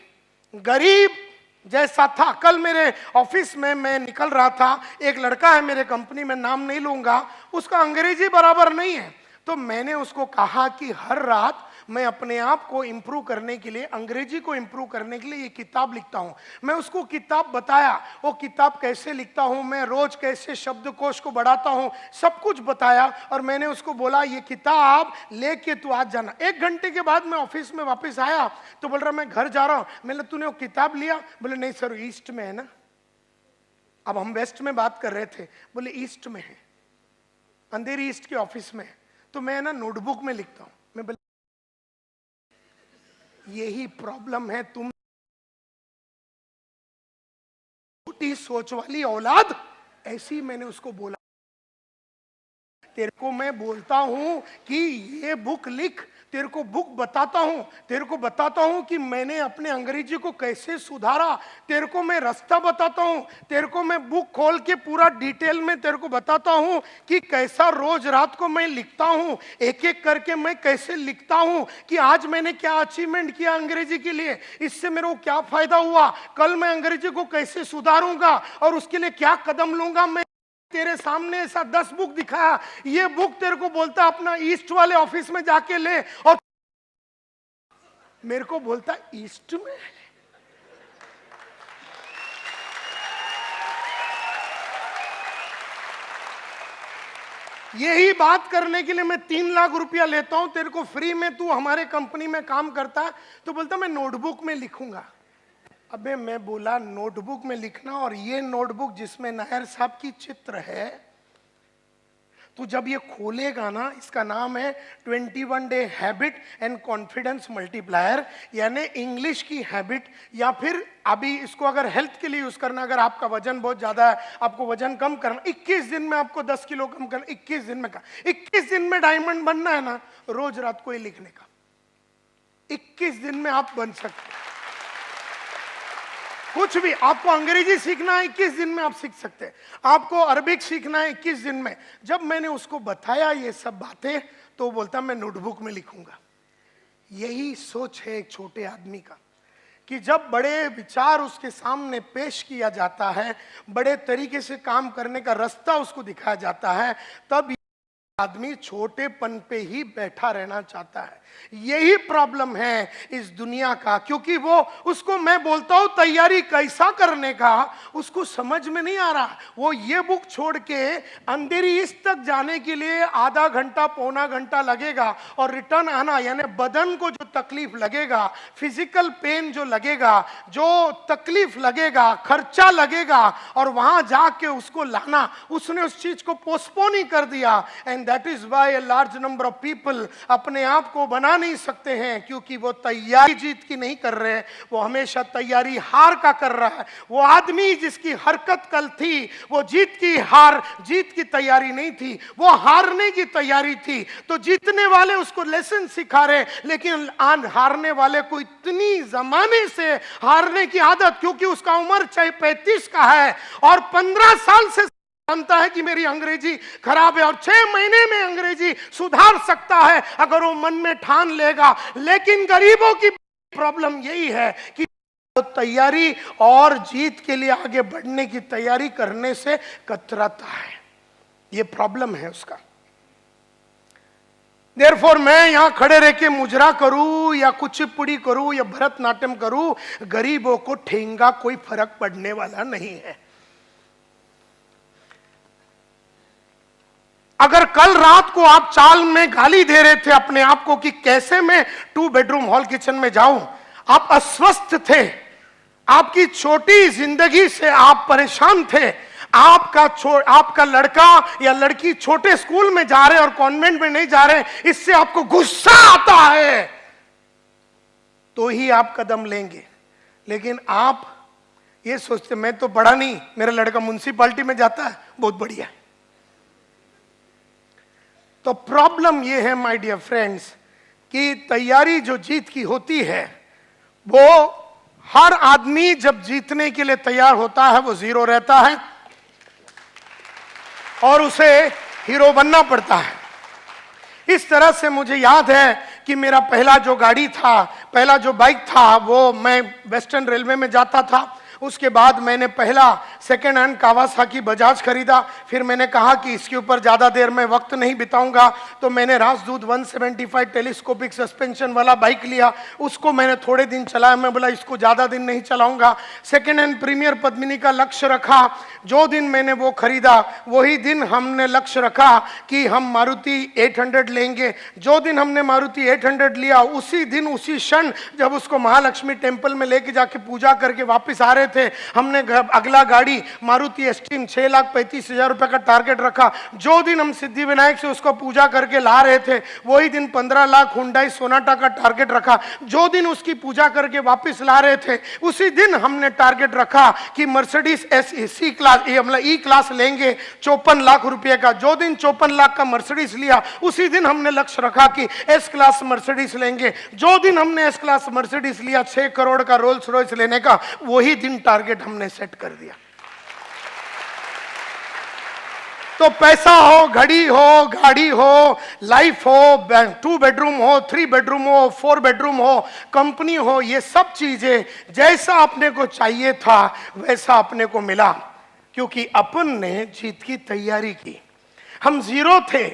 जैसा था। कल मेरे ऑफिस में मैं निकल रहा था, एक लड़का है मेरे कंपनी में, नाम नहीं लूंगा, उसका अंग्रेजी बराबर नहीं है। तो मैंने उसको कहा कि हर रात मैं अपने आप को इंप्रूव करने के लिए, अंग्रेजी को इंप्रूव करने के लिए ये किताब लिखता हूँ। मैं उसको किताब बताया, वो किताब कैसे लिखता हूँ, मैं रोज कैसे शब्दकोश को बढ़ाता हूँ, सब कुछ बताया। और मैंने उसको बोला ये किताब लेके तू आज जाना। 1 घंटे के बाद मैं ऑफिस में वापस आया तो बोल रहा मैं घर जा रहा हूँ। मैंने तूने वो किताब लिया? बोले नहीं सर, ईस्ट में है ना। अब हम वेस्ट में बात कर रहे थे, बोले ईस्ट में है, अंधेरी ईस्ट के ऑफिस में है। तो मैं ना नोटबुक में लिखता हूं। मैं बोले यही प्रॉब्लम है, तुम छोटी सोच वाली औलाद ऐसे ही मैंने उसको बोला, तेरे को मैं बोलता हूं कि ये बुक लिख, तेरे को बुक बताता हूं, तेरे को बताता हूं कि मैंने अपने अंग्रेजी को कैसे सुधारा, तेरे को मैं रास्ता बताता हूं, तेरे को मैं बुक खोल के पूरा डिटेल में तेरे को बताता हूं कि कैसा रोज रात को मैं लिखता हूं, एक एक करके मैं कैसे लिखता हूं कि आज मैंने क्या अचीवमेंट किया अंग्रेजी के लिए, इससे मेरे को क्या फायदा हुआ, कल मैं अंग्रेजी को कैसे सुधारूंगा और उसके लिए क्या कदम लूंगा। मैं तेरे सामने ऐसा 10 बुक दिखाया, ये बुक तेरे को बोलता अपना ईस्ट वाले ऑफिस में जाके ले, और मेरे को बोलता ईस्ट में। यही बात करने के लिए मैं 3 लाख रुपया लेता हूं तेरे को फ्री में, तू हमारे कंपनी में काम करता है, तो बोलता मैं नोटबुक में लिखूंगा। अबे मैं बोला नोटबुक में लिखना, और ये नोटबुक जिसमें नायर साहब की चित्र है, तो जब ये खोलेगा ना, इसका नाम है 21 day habit and confidence multiplier, यानी इंग्लिश की हैबिट, या फिर अभी इसको अगर हेल्थ के लिए यूज करना, अगर आपका वजन बहुत ज्यादा है, आपको वजन कम करना, 21 दिन में आपको 10 किलो कम करना, 21 दिन में 21 दिन में डायमंड बनना है ना, रोज रात को ये लिखने का, 21 दिन में आप बन सकते हैं। कुछ भी आपको अंग्रेजी सीखना है 21 दिन में आप सीख सकते हैं, आपको अरबिक सीखना है 21 दिन में। जब मैंने उसको बताया ये सब बातें, तो बोलता मैं नोटबुक में लिखूंगा। यही सोच है एक छोटे आदमी का, कि जब बड़े विचार उसके सामने पेश किया जाता है, बड़े तरीके से काम करने का रास्ता उसको दिखाया जाता है, तब आदमी छोटेपन पे ही बैठा रहना चाहता है। यही प्रॉब्लम है इस दुनिया का, क्योंकि वो उसको मैं बोलता हूं तैयारी कैसा करने का, उसको समझ में नहीं आ रहा। वो ये बुक छोड़ के अंधेरी ईस्ट तक जाने के लिए आधा घंटा पौना घंटा लगेगा, और रिटर्न आना, यानी बदन को जो तकलीफ लगेगा, फिजिकल पेन जो लगेगा, जो तकलीफ लगेगा, खर्चा लगेगा, और वहां जाके उसको लाना, उसने उस चीज को पोस्टपोन ही कर दिया। And that is why a large number of people अपने आप को बना नहीं सकते हैं, क्योंकि वो तैयारी जीत की नहीं कर रहे, वो हमेशा तैयारी हार का कर रहा है। वो आदमी जिसकी हरकत कल थी, वो जीत की तैयारी नहीं थी, वो हारने की तैयारी थी। तो जीतने वाले उसको लेसन सिखा रहे, लेकिन हारने वाले को इतनी जमाने से हारने की आदत, क्योंकि उसका उम्र चाहे 35 का है और 15 साल से जानता है कि मेरी अंग्रेजी खराब है, और 6 महीने में अंग्रेजी सुधार सकता है अगर वो मन में ठान लेगा। लेकिन गरीबों की प्रॉब्लम यही है कि तैयारी और जीत के लिए आगे बढ़ने की तैयारी करने से कतराता है। ये प्रॉब्लम है उसका। देयरफॉर मैं यहां खड़े रह के मुजरा करूं या कुचिपुड़ी करूं या भरतनाट्यम करूं, गरीबों को ठेंगा कोई फर्क पड़ने वाला नहीं है। अगर कल रात को आप चाल में गाली दे रहे थे अपने आप को कि कैसे मैं 2 बेडरूम हॉल किचन में जाऊं, आप अस्वस्थ थे, आपकी छोटी जिंदगी से आप परेशान थे, आपका लड़का या लड़की छोटे स्कूल में जा रहे और कॉन्वेंट में नहीं जा रहे, इससे आपको गुस्सा आता है, तो ही आप कदम लेंगे। लेकिन आप ये सोचते मैं तो पढ़ा नहीं, मेरा लड़का म्युनिसिपैलिटी में जाता है, बहुत बढ़िया। तो प्रॉब्लम ये है माय डियर फ्रेंड्स कि तैयारी जो जीत की होती है, वो हर आदमी जब जीतने के लिए तैयार होता है वो जीरो रहता है और उसे हीरो बनना पड़ता है। इस तरह से मुझे याद है कि मेरा पहला जो गाड़ी था, पहला जो बाइक था, वो मैं वेस्टर्न रेलवे में जाता था। उसके बाद मैंने पहला सेकेंड हैंड कावासाकी बजाज खरीदा। फिर मैंने कहा कि इसके ऊपर ज़्यादा देर में वक्त नहीं बिताऊंगा, तो मैंने राजदूत 175 टेलीस्कोपिक सस्पेंशन वाला बाइक लिया। उसको मैंने थोड़े दिन चलाया, मैं बोला इसको ज़्यादा दिन नहीं चलाऊंगा। सेकेंड हैंड प्रीमियर पद्मिनी का लक्ष्य रखा। जो दिन मैंने वो खरीदा वही दिन हमने लक्ष्य रखा कि हम मारुति 800 लेंगे। जो दिन हमने मारुति 800 लिया, उसी दिन उसी क्षण जब उसको महालक्ष्मी टेम्पल में लेके जाके पूजा करके वापस आ रहे थे, हमने अगला गाड़ी मारुति एस्ट्रीम 6,35,000 रुपए का टारगेट रखा। जो दिन हम सिद्धि विनायक से उसको पूजा करके ला रहे थे, वही दिन 15 लाख हुंडई सोनाटा का टारगेट रखा। जो दिन उसकी पूजा करके वापस ला रहे थे, उसी दिन हमने टारगेट रखा कि Mercedes C class E class लेंगे 54 लाख रुपए का। जो दिन 54 लाख का मर्सिडीज लिया, उसी दिन हमने लक्ष्य रखा कि एस क्लास मर्सिडीज लेंगे। जो दिन हमने एस क्लास मर्सिडीज लिया 6 करोड़ का रोल्स रॉयस लेने का, वही दिन टारगेट हमने सेट कर दिया। तो पैसा हो, घड़ी हो, गाड़ी हो, लाइफ हो, 2 बेडरूम हो, 3 बेडरूम हो, 4 बेडरूम हो, कंपनी हो, ये सब चीजें जैसा अपने को चाहिए था वैसा अपने को मिला, क्योंकि अपन ने जीत की तैयारी की। हम जीरो थे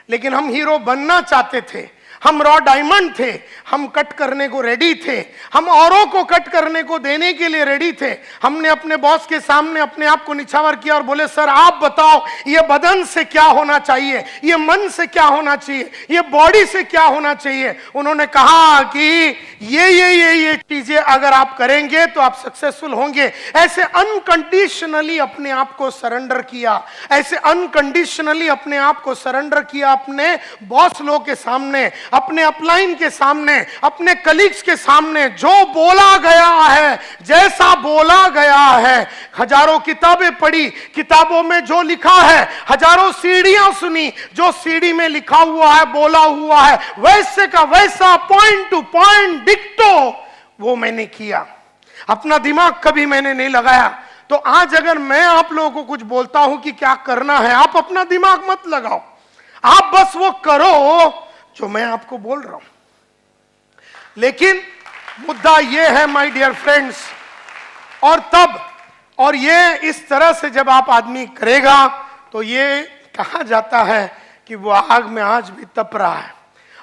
लेकिन हम हीरो बनना चाहते थे। हम रॉ डायमंड थे, हम कट करने को रेडी थे, हम औरों को कट करने को देने के लिए रेडी थे। हमने अपने बॉस के सामने अपने आप को निछावर किया और बोले, सर आप बताओ ये बदन से क्या होना चाहिए, ये मन से क्या होना चाहिए, ये बॉडी से क्या होना चाहिए। उन्होंने कहा कि ये चीजें अगर आप करेंगे तो आप सक्सेसफुल होंगे। ऐसे अनकंडीशनली अपने आप को सरेंडर किया, ऐसे अनकंडीशनली अपने आप को सरेंडर किया अपने बॉस लोग के सामने, अपने अपलाइन के सामने, अपने कलीग्स के सामने। जो बोला गया है, जैसा बोला गया है, हजारों किताबें पढ़ी, किताबों में जो लिखा है, हजारों सीढ़ियां सुनी, जो सीढ़ी में लिखा हुआ है, बोला हुआ है, वैसे का वैसा पॉइंट टू पॉइंट डिक्टो वो मैंने किया। अपना दिमाग कभी मैंने नहीं लगाया। तो आज अगर मैं आप लोगों को कुछ बोलता हूं कि क्या करना है, आप अपना दिमाग मत लगाओ, आप बस वो करो जो मैं आपको बोल रहा हूं। लेकिन मुद्दा यह है माय डियर फ्रेंड्स, और ये इस तरह से जब आप आदमी करेगा तो ये कहा जाता है कि वो आग में आज भी तप रहा है।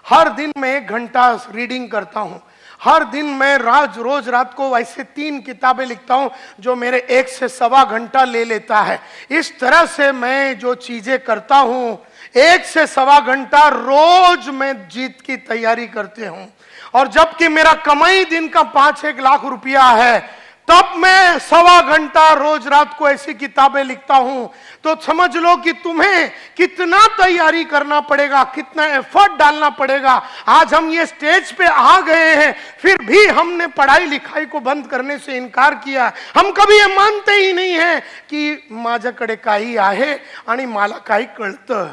हर दिन मैं 1 घंटा रीडिंग करता हूं, हर दिन मैं रोज रात को ऐसे 3 किताबें लिखता हूं जो मेरे 1 से सवा घंटा ले लेता है। इस तरह से मैं जो चीजें करता हूं, 1 से सवा घंटा रोज मैं जीत की तैयारी करते हूं। और जबकि मेरा कमाई दिन का 5-1 लाख रुपया है, तब मैं सवा घंटा रोज रात को ऐसी किताबें लिखता हूं। तो समझ लो कि तुम्हें कितना तैयारी करना पड़ेगा, कितना एफर्ट डालना पड़ेगा। आज हम ये स्टेज पे आ गए हैं, फिर भी हमने पढ़ाई लिखाई को बंद करने से इनकार किया। हम कभी ये मानते ही नहीं है कि माझ्याकडे काही आहे आणि मला काही कळतं।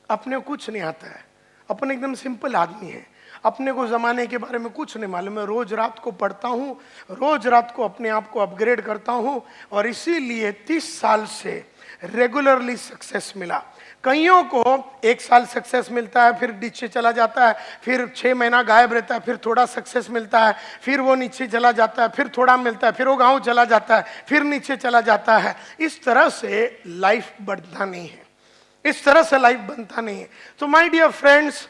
अपने को कुछ नहीं आता है, अपन एकदम सिंपल आदमी है, अपने को जमाने के बारे में कुछ नहीं मालूम। मैं रोज रात को पढ़ता हूँ, रोज रात को अपने आप को अपग्रेड करता हूँ, और इसीलिए 30 साल से रेगुलरली सक्सेस मिला। कईयों को 1 साल सक्सेस मिलता है, फिर नीचे चला जाता है, फिर 6 महीना गायब रहता है, फिर थोड़ा सक्सेस मिलता है, फिर वो नीचे चला जाता है, फिर थोड़ा मिलता है, फिर वो गाँव चला जाता है, फिर नीचे चला जाता है। इस तरह से लाइफ बढ़ता नहीं है, इस तरह से लाइफ बनता नहीं है। तो माय डियर फ्रेंड्स,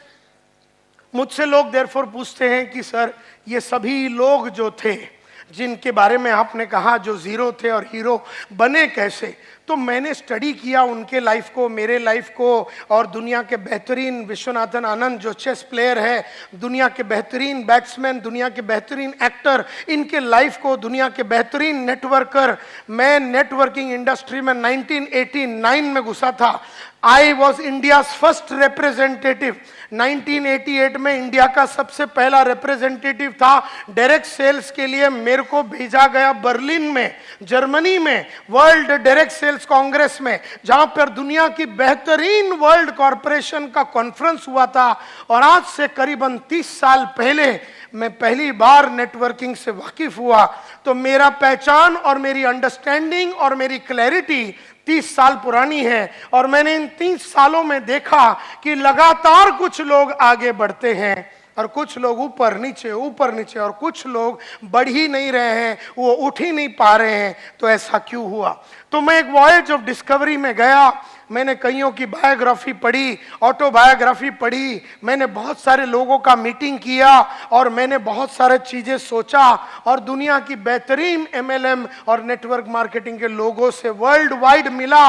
मुझसे लोग देयरफॉर पूछते हैं कि सर ये सभी लोग जो थे जिनके बारे में आपने कहा जो जीरो थे और हीरो बने कैसे, तो मैंने स्टडी किया उनके लाइफ को, मेरे लाइफ को, और दुनिया के बेहतरीन विश्वनाथन आनंद जो चेस प्लेयर है, दुनिया के बेहतरीन बैट्समैन, दुनिया के बेहतरीन एक्टर, इनके लाइफ को, दुनिया के बेहतरीन नेटवर्कर। मैं नेटवर्किंग इंडस्ट्री में 1989 में घुसा था। I was India first representative. 1988 में इंडिया का सबसे पहला रिप्रेजेंटेटिव था। डायरेक्ट सेल्स के लिए मेरे को भेजा गया बर्लिन में, जर्मनी में, वर्ल्ड डायरेक्ट सेल्स कांग्रेस में, जहां पर दुनिया की बेहतरीन वर्ल्ड कॉरपोरेशन का कॉन्फ्रेंस हुआ था। और आज से करीबन 30 साल पहले मैं पहली बार नेटवर्किंग से वाकिफ हुआ। तो मेरा पहचान और मेरी अंडरस्टैंडिंग और मेरी क्लैरिटी 30 साल पुरानी है। और मैंने इन 30 सालों में देखा कि लगातार कुछ लोग आगे बढ़ते हैं और कुछ लोग ऊपर नीचे, और कुछ लोग बढ़ ही नहीं रहे हैं, वो उठ ही नहीं पा रहे हैं। तो ऐसा क्यों हुआ? तो मैं एक वॉयज ऑफ डिस्कवरी में गया। मैंने कईयों की बायोग्राफी पढ़ी, ऑटोबायोग्राफी पढ़ी, मैंने बहुत सारे लोगों का मीटिंग किया, और मैंने बहुत सारे चीजें सोचा, और दुनिया की बेहतरीन MLM और नेटवर्क मार्केटिंग के लोगों से वर्ल्ड वाइड मिला।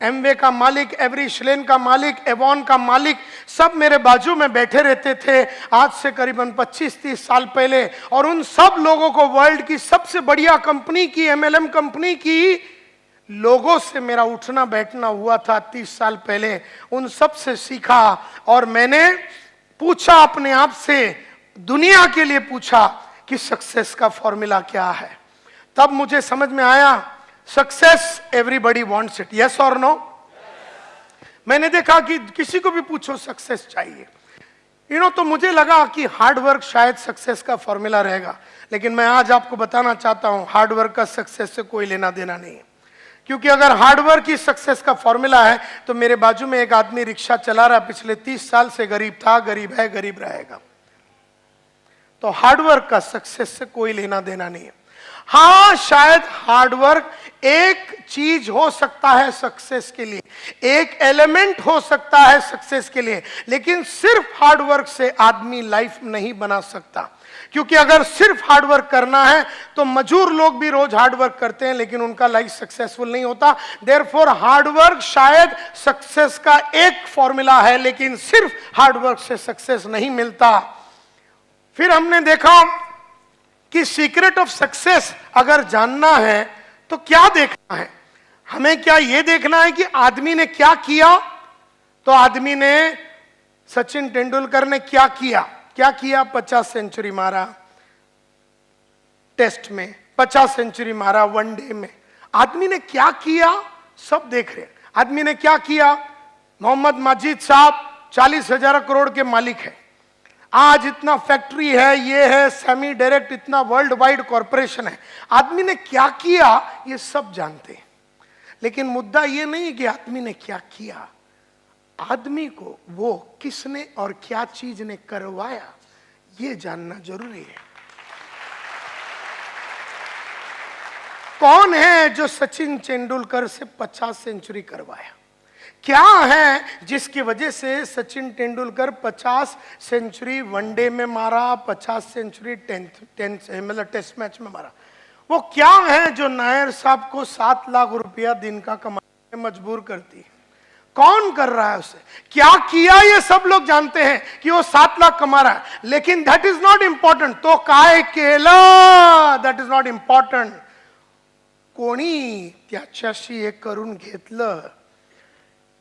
एमवे का मालिक, एवरीश्लेन का मालिक, एवॉन का मालिक, सब मेरे बाजू में बैठे रहते थे आज से करीबन 25-30 साल पहले। और उन सब लोगों को वर्ल्ड की सबसे बढ़िया कंपनी की, एमएलएम कंपनी की लोगों से मेरा उठना बैठना हुआ था 30 साल पहले। उन सब से सीखा और मैंने पूछा अपने आप से, दुनिया के लिए पूछा कि सक्सेस का फॉर्मूला क्या है। तब मुझे समझ में आया, success everybody wants it, yes और नो। मैंने देखा कि किसी को भी पूछो सक्सेस चाहिए, तो मुझे लगा कि हार्ड वर्क शायद सक्सेस का फॉर्मूला रहेगा। लेकिन मैं आज आपको बताना चाहता हूं, हार्ड वर्क का सक्सेस से कोई लेना देना नहीं है। क्योंकि अगर हार्ड वर्क ही सक्सेस का फॉर्मूला है तो मेरे बाजू में एक आदमी रिक्शा चला रहा, पिछले 30 साल से गरीब था, गरीब है, गरीब रहेगा। तो हार्ड वर्क का सक्सेस से कोई लेना देना नहीं है। हाँ, शायद हार्डवर्क एक चीज हो सकता है सक्सेस के लिए, एक एलिमेंट हो सकता है सक्सेस के लिए, लेकिन सिर्फ हार्डवर्क से आदमी लाइफ नहीं बना सकता। क्योंकि अगर सिर्फ हार्डवर्क करना है तो मजदूर लोग भी रोज हार्डवर्क करते हैं लेकिन उनका लाइफ सक्सेसफुल नहीं होता। देयरफॉर हार्डवर्क शायद सक्सेस का एक फॉर्मूला है, लेकिन सिर्फ हार्डवर्क से सक्सेस नहीं मिलता। फिर हमने देखा कि सीक्रेट ऑफ सक्सेस अगर जानना है तो क्या देखना है, हमें क्या यह देखना है कि आदमी ने क्या किया। तो आदमी ने, सचिन तेंदुलकर ने क्या किया, 50 सेंचुरी मारा टेस्ट में, 50 सेंचुरी मारा वनडे में। आदमी ने क्या किया सब देख रहे हैं। आदमी ने क्या किया, मोहम्मद माजिद साहब 40,000 करोड़ के मालिक है, आज इतना फैक्ट्री है, ये है, सेमी डायरेक्ट इतना वर्ल्ड वाइड कॉरपोरेशन है। आदमी ने क्या किया ये सब जानते हैं, लेकिन मुद्दा ये नहीं कि आदमी ने क्या किया, आदमी को वो किसने और क्या चीज ने करवाया ये जानना जरूरी है। कौन है जो सचिन तेंदुलकर से 50 सेंचुरी करवाया, क्या है जिसकी वजह से सचिन तेंदुलकर 50 सेंचुरी वनडे में मारा, 50 सेंचुरी मतलब टेस्ट मैच में मारा। वो क्या है जो नायर साहब को 7 लाख रुपया दिन का कमाने में मजबूर करती है। कौन कर रहा है उसे, क्या किया ये सब लोग जानते हैं कि वो 7 लाख कमा रहा है, लेकिन दैट इज नॉट इंपॉर्टंट। तो काय केलं दैट इज नॉट इंपॉर्टंट, कोणी त्याच्याशी हे करून घेतलं,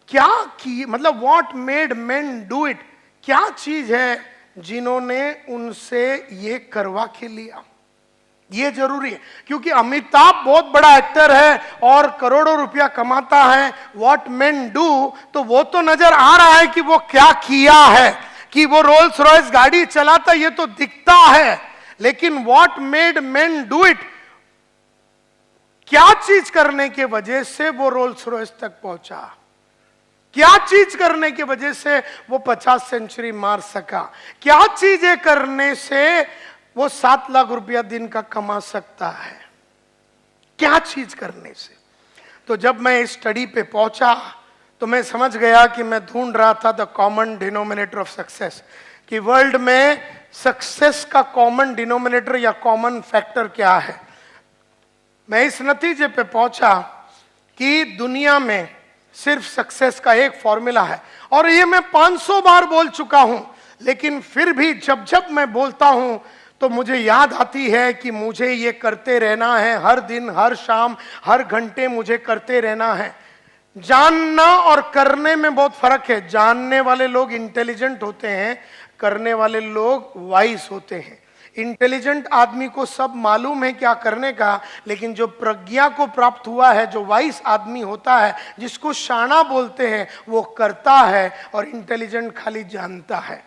क्या की, मतलब what made main do it, क्या चीज है जिन्होंने उनसे ये करवा के लिया, ये जरूरी है। क्योंकि अमिताभ बहुत बड़ा एक्टर है और करोड़ों रुपया कमाता है, व्हाट मेन डू, तो वो तो नजर आ रहा है कि वो क्या किया है, कि वो रोल्स रॉयस गाड़ी चलाता, ये तो दिखता है, लेकिन what made main do it, क्या चीज करने के वजह से वो रोल्स रॉयस तक पहुंचा, क्या चीज करने की वजह से वो 50 सेंचुरी मार सका, क्या चीजें करने से वो 7 लाख रुपया दिन का कमा सकता है, क्या चीज करने से। तो जब मैं इस स्टडी पे पहुंचा तो मैं समझ गया कि मैं ढूंढ रहा था the common denominator of success, कि वर्ल्ड में सक्सेस का कॉमन डिनोमिनेटर या कॉमन फैक्टर क्या है। मैं इस नतीजे पे पहुंचा कि दुनिया में सिर्फ सक्सेस का एक फॉर्मूला है, और ये मैं 500 बार बोल चुका हूं, लेकिन फिर भी जब जब मैं बोलता हूं तो मुझे याद आती है कि मुझे ये करते रहना है, हर दिन, हर शाम, हर घंटे मुझे करते रहना है। जानना और करने में बहुत फर्क है। जानने वाले लोग इंटेलिजेंट होते हैं, करने वाले लोग वाइज होते हैं। इंटेलिजेंट आदमी को सब मालूम है क्या करने का, लेकिन जो प्रज्ञा को प्राप्त हुआ है, जो वाइस आदमी होता है, जिसको शाना बोलते हैं, वो करता है, और इंटेलिजेंट खाली जानता है।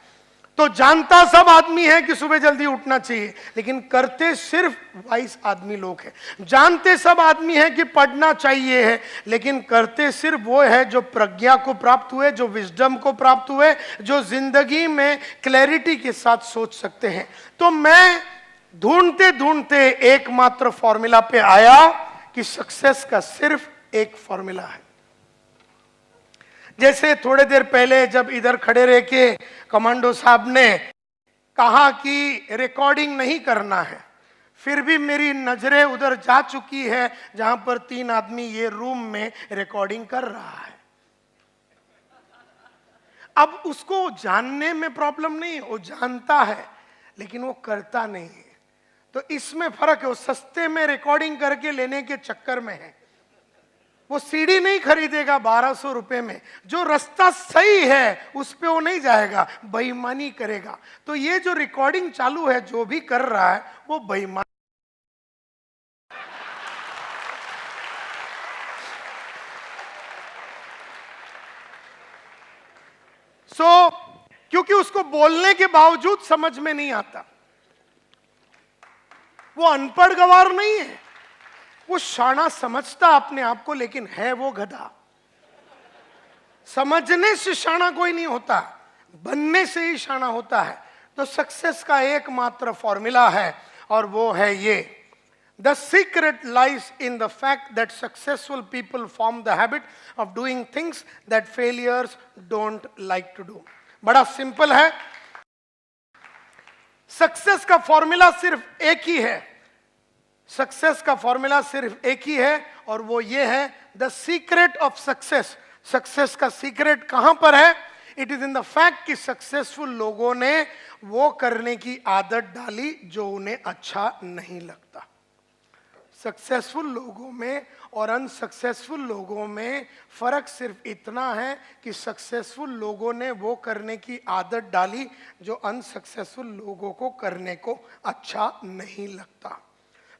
तो जानता सब आदमी है कि सुबह जल्दी उठना चाहिए, लेकिन करते सिर्फ वाइस आदमी लोग हैं। जानते सब आदमी है कि पढ़ना चाहिए है, लेकिन करते सिर्फ वो है जो प्रज्ञा को प्राप्त हुए, जो विजडम को प्राप्त हुए, जो जिंदगी में क्लैरिटी के साथ सोच सकते हैं। तो मैं ढूंढते ढूंढते एकमात्र फॉर्मूला पे आया कि सक्सेस का सिर्फ एक फॉर्मूला है। जैसे थोड़े देर पहले जब इधर खड़े रह के कमांडो साहब ने कहा कि रिकॉर्डिंग नहीं करना है, फिर भी मेरी नजरें उधर जा चुकी है जहां पर 3 आदमी ये रूम में रिकॉर्डिंग कर रहा है। अब उसको जानने में प्रॉब्लम नहीं, वो जानता है लेकिन वो करता नहीं है। तो इसमें फर्क है। वो सस्ते में रिकॉर्डिंग करके लेने के चक्कर में है। वो सीडी नहीं खरीदेगा 1200 रुपए में, जो रास्ता सही है उस पे वो नहीं जाएगा, बेईमानी करेगा। तो ये जो रिकॉर्डिंग चालू है, जो भी कर रहा है वो बेईमान। क्योंकि उसको बोलने के बावजूद समझ में नहीं आता। वो अनपढ़ गवार नहीं है, वो शाना समझता अपने आप को, लेकिन है वो गधा। समझने से शाना कोई नहीं होता, बनने से ही शाना होता है। तो सक्सेस का एकमात्र फॉर्मूला है और वो है ये: The secret lies in the fact that successful people form the habit of doing things that failures don't like to do. बड़ा सिंपल है। सक्सेस का फॉर्मूला सिर्फ एक ही है। सक्सेस का फॉर्मूला सिर्फ एक ही है और वो ये है: the secret of success. Success का सीक्रेट कहां पर है? It is in the fact कि सक्सेसफुल लोगों ने वो करने की आदत डाली जो उन्हें अच्छा नहीं लगता। सक्सेसफुल लोगों में और अनसक्सेसफुल लोगों में फर्क सिर्फ इतना है कि सक्सेसफुल लोगों ने वो करने की आदत डाली जो अनसक्सेसफुल लोगों को करने को अच्छा नहीं लगता।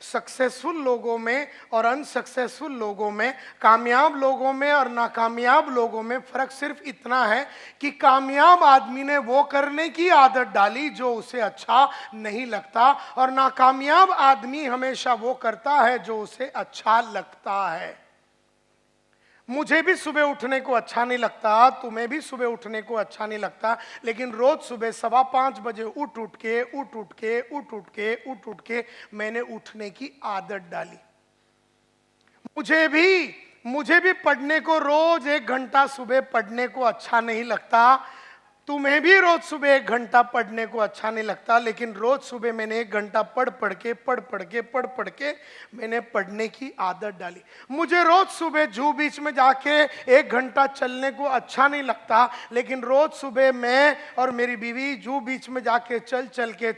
सक्सेसफुल लोगों में और अनसक्सेसफुल लोगों में, कामयाब लोगों में और नाकामयाब लोगों में फर्क सिर्फ इतना है कि कामयाब आदमी ने वो करने की आदत डाली जो उसे अच्छा नहीं लगता और नाकामयाब आदमी हमेशा वो करता है जो उसे अच्छा लगता है। मुझे भी सुबह उठने को अच्छा नहीं लगता, तुम्हें भी सुबह उठने को अच्छा नहीं लगता, लेकिन रोज सुबह 5:15 बजे उठ के मैंने उठने की आदत डाली। मुझे भी पढ़ने को रोज 1 घंटा सुबह पढ़ने को अच्छा नहीं लगता, तुम्हें भी रोज सुबह 1 घंटा पढ़ने को अच्छा नहीं लगता, लेकिन रोज सुबह मैंने 1 घंटा पढ़ पढ़ के मैंने पढ़ने की आदत डाली। मुझे रोज सुबह जू बीच में जाके 1 घंटा चलने को अच्छा नहीं लगता, लेकिन रोज सुबह मैं और मेरी बीवी जू बीच में जाके चल के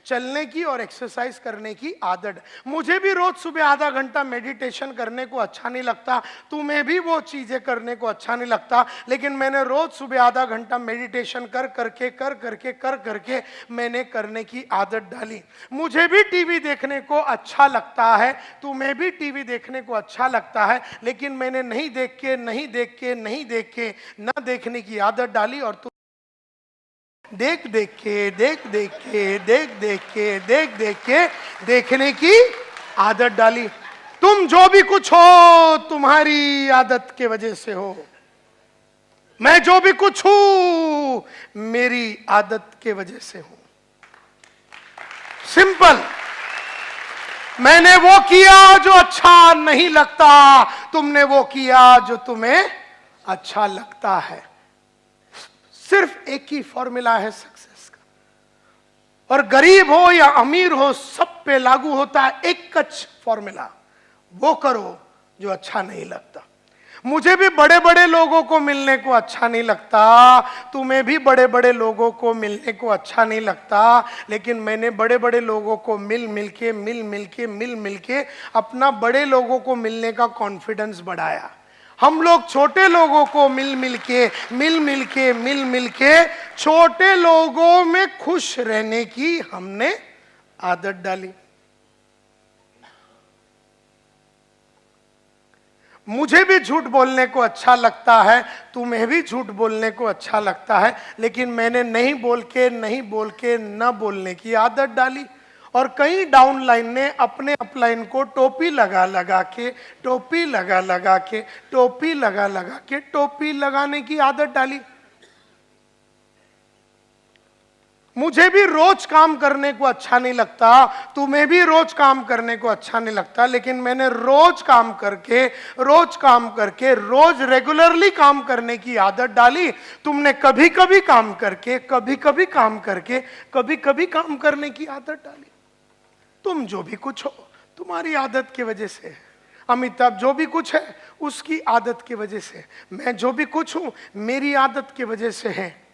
चलने की और एक्सरसाइज करने की आदत। मुझे भी रोज सुबह आधा घंटा मेडिटेशन करने को अच्छा नहीं लगता, तुम्हें भी वो चीजें करने को अच्छा नहीं लगता, लेकिन मैंने रोज सुबह आधा घंटा मेडिटेशन कर करके मैंने करने की आदत डाली। मुझे भी टीवी देखने को अच्छा लगता है, तुम्हें भी टीवी देखने को अच्छा लगता है, लेकिन मैंने नहीं देख के ना देखने की आदत डाली और तुम देख के देखने की आदत डाली। तुम जो भी कुछ हो तुम्हारी आदत के वजह से हो, मैं जो भी कुछ हूं मेरी आदत के वजह से हूं। सिंपल। मैंने वो किया जो अच्छा नहीं लगता, तुमने वो किया जो तुम्हें अच्छा लगता है। सिर्फ एक ही फॉर्मूला है सक्सेस का, और गरीब हो या अमीर हो सब पे लागू होता है एक कच फॉर्मूला: वो करो जो अच्छा नहीं लगता। मुझे भी बड़े बड़े लोगों को मिलने को अच्छा नहीं लगता, तुम्हें भी बड़े बड़े लोगों को मिलने को अच्छा नहीं लगता, लेकिन मैंने बड़े बड़े लोगों को मिल के अपना बड़े लोगों को मिलने का कॉन्फिडेंस बढ़ाया। हम लोग छोटे लोगों को मिल के छोटे लोगों में खुश रहने की हमने आदत डाली। मुझे भी झूठ बोलने को अच्छा लगता है, तुम्हें भी झूठ बोलने को अच्छा लगता है, लेकिन मैंने नहीं बोल के न बोलने की आदत डाली। और कई डाउनलाइन ने अपने अपलाइन को टोपी लगा के टोपी लगाने की आदत डाली। मुझे भी रोज काम करने को अच्छा नहीं लगता, तुम्हें भी रोज काम करने को अच्छा नहीं लगता, लेकिन मैंने रोज काम करके रोज रेगुलरली काम करने की आदत डाली। तुमने कभी कभी काम करके कभी कभी काम करने की आदत डाली। तुम जो भी कुछ हो तुम्हारी आदत की वजह से, अमिताभ जो भी कुछ है उसकी आदत की वजह से, मैं जो भी कुछ हूं मेरी आदत की वजह से है।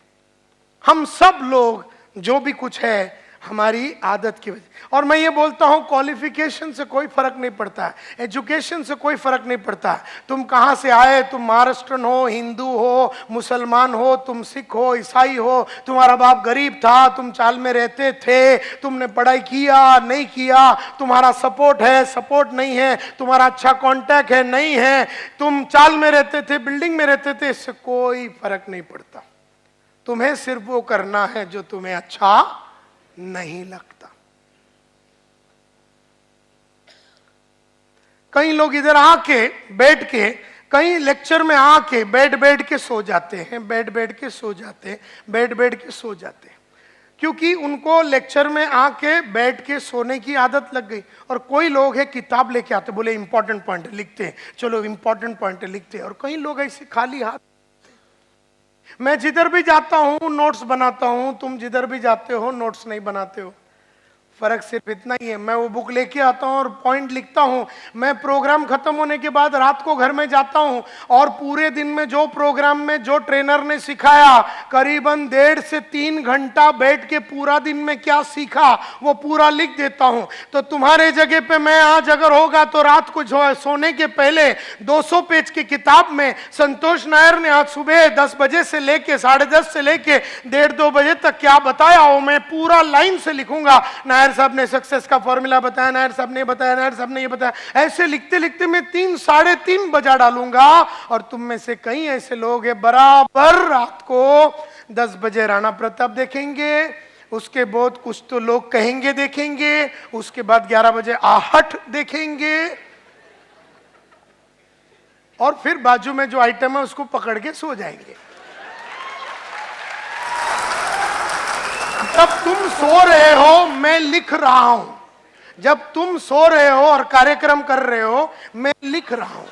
हम सब लोग जो भी कुछ है हमारी आदत की वजह। और मैं ये बोलता हूं क्वालिफिकेशन से कोई फर्क नहीं पड़ता है, एजुकेशन से कोई फर्क नहीं पड़ता है। तुम कहां से आए, तुम महाराष्ट्रन हो, हिंदू हो, मुसलमान हो, तुम सिख हो, ईसाई हो, तुम्हारा बाप गरीब था, तुम चाल में रहते थे, तुमने पढ़ाई किया नहीं किया, तुम्हारा सपोर्ट है सपोर्ट नहीं है, तुम्हारा अच्छा कांटेक्ट है नहीं है, तुम चाल में रहते थे बिल्डिंग में रहते थे, इससे कोई फर्क नहीं पड़ता। तुम्हें सिर्फ वो करना है जो तुम्हें अच्छा नहीं लगता। कई लोग इधर आके बैठ के, कई लेक्चर में आके बैठ के सो जाते हैं, बैठ के सो जाते हैं, क्योंकि उनको लेक्चर में आके बैठ के सोने की आदत लग गई। और कोई लोग है किताब लेके आते, बोले इंपॉर्टेंट पॉइंट लिखते हैं, चलो इंपॉर्टेंट पॉइंट लिखते हैं। और कई लोग ऐसे खाली हाथ, मैं जिधर भी जाता हूं नोट्स बनाता हूं, तुम जिधर भी जाते हो नोट्स नहीं बनाते हो। फर्क सिर्फ इतना ही है, मैं वो बुक लेके आता हूं और पॉइंट लिखता हूं। मैं प्रोग्राम खत्म होने के बाद रात को घर में जाता हूं और पूरे दिन में जो प्रोग्राम में जो ट्रेनर ने सिखाया, करीबन 1.5 से 3 घंटा बैठ के पूरा दिन में क्या सीखा वो पूरा लिख देता हूं। तो तुम्हारे जगह पे मैं आज अगर होगा तो रात को सोने के पहले 200 पेज की किताब में संतोष नायर ने आज सुबह 10 बजे से लेके 10:30 से लेके 1:30-2 बजे तक क्या बताया वो मैं पूरा लाइन से लिखूंगा। नायर साहब ने सक्सेस का फॉर्मूला बताया, नायर साहब ने बताया, नायर साहब ने ये बताया। ऐसे लिखते लिखते मैं 3-3:30 बजा डालूंगा। और तुम में से कई ऐसे लोग हैं बराबर रात को 10 बजे राणा प्रताप देखेंगे, उसके बाद कुछ तो लोग कहेंगे देखेंगे, उसके बाद 11 बजे आहट देखेंगे, और फिर बाजू में जो आइटम है उसको पकड़ के सो जाएंगे। जब तुम सो रहे हो मैं लिख रहा हूं, जब तुम सो रहे हो और कार्यक्रम कर रहे हो मैं लिख रहा हूं।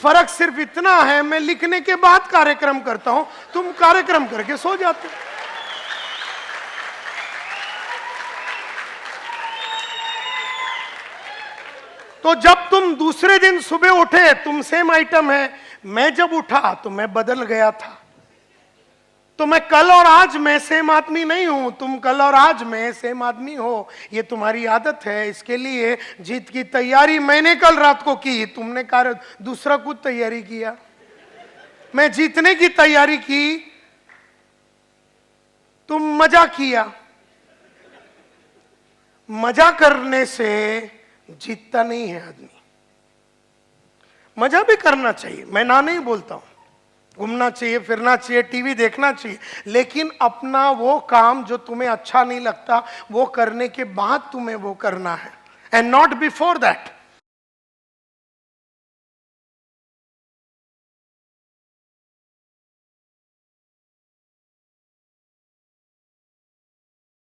फर्क सिर्फ इतना है, मैं लिखने के बाद कार्यक्रम करता हूं, तुम कार्यक्रम करके सो जाते हो। तो जब तुम दूसरे दिन सुबह उठे, तुम सेम आइटम है, मैं जब उठा तो मैं बदल गया था। तो मैं कल और आज में सेम आदमी नहीं हूं, तुम कल और आज में सेम आदमी हो। ये तुम्हारी आदत है। इसके लिए जीत की तैयारी मैंने कल रात को की, तुमने दूसरा कुछ तैयारी किया। मैं जीतने की तैयारी की, तुम मजा किया। मजा करने से जीतता नहीं है आदमी। मजा भी करना चाहिए, मैं ना नहीं बोलता हूं, घूमना चाहिए, फिरना चाहिए, टीवी देखना चाहिए, लेकिन अपना वो काम जो तुम्हें अच्छा नहीं लगता वो करने के बाद तुम्हें वो करना है, एंड नॉट बिफोर दैट।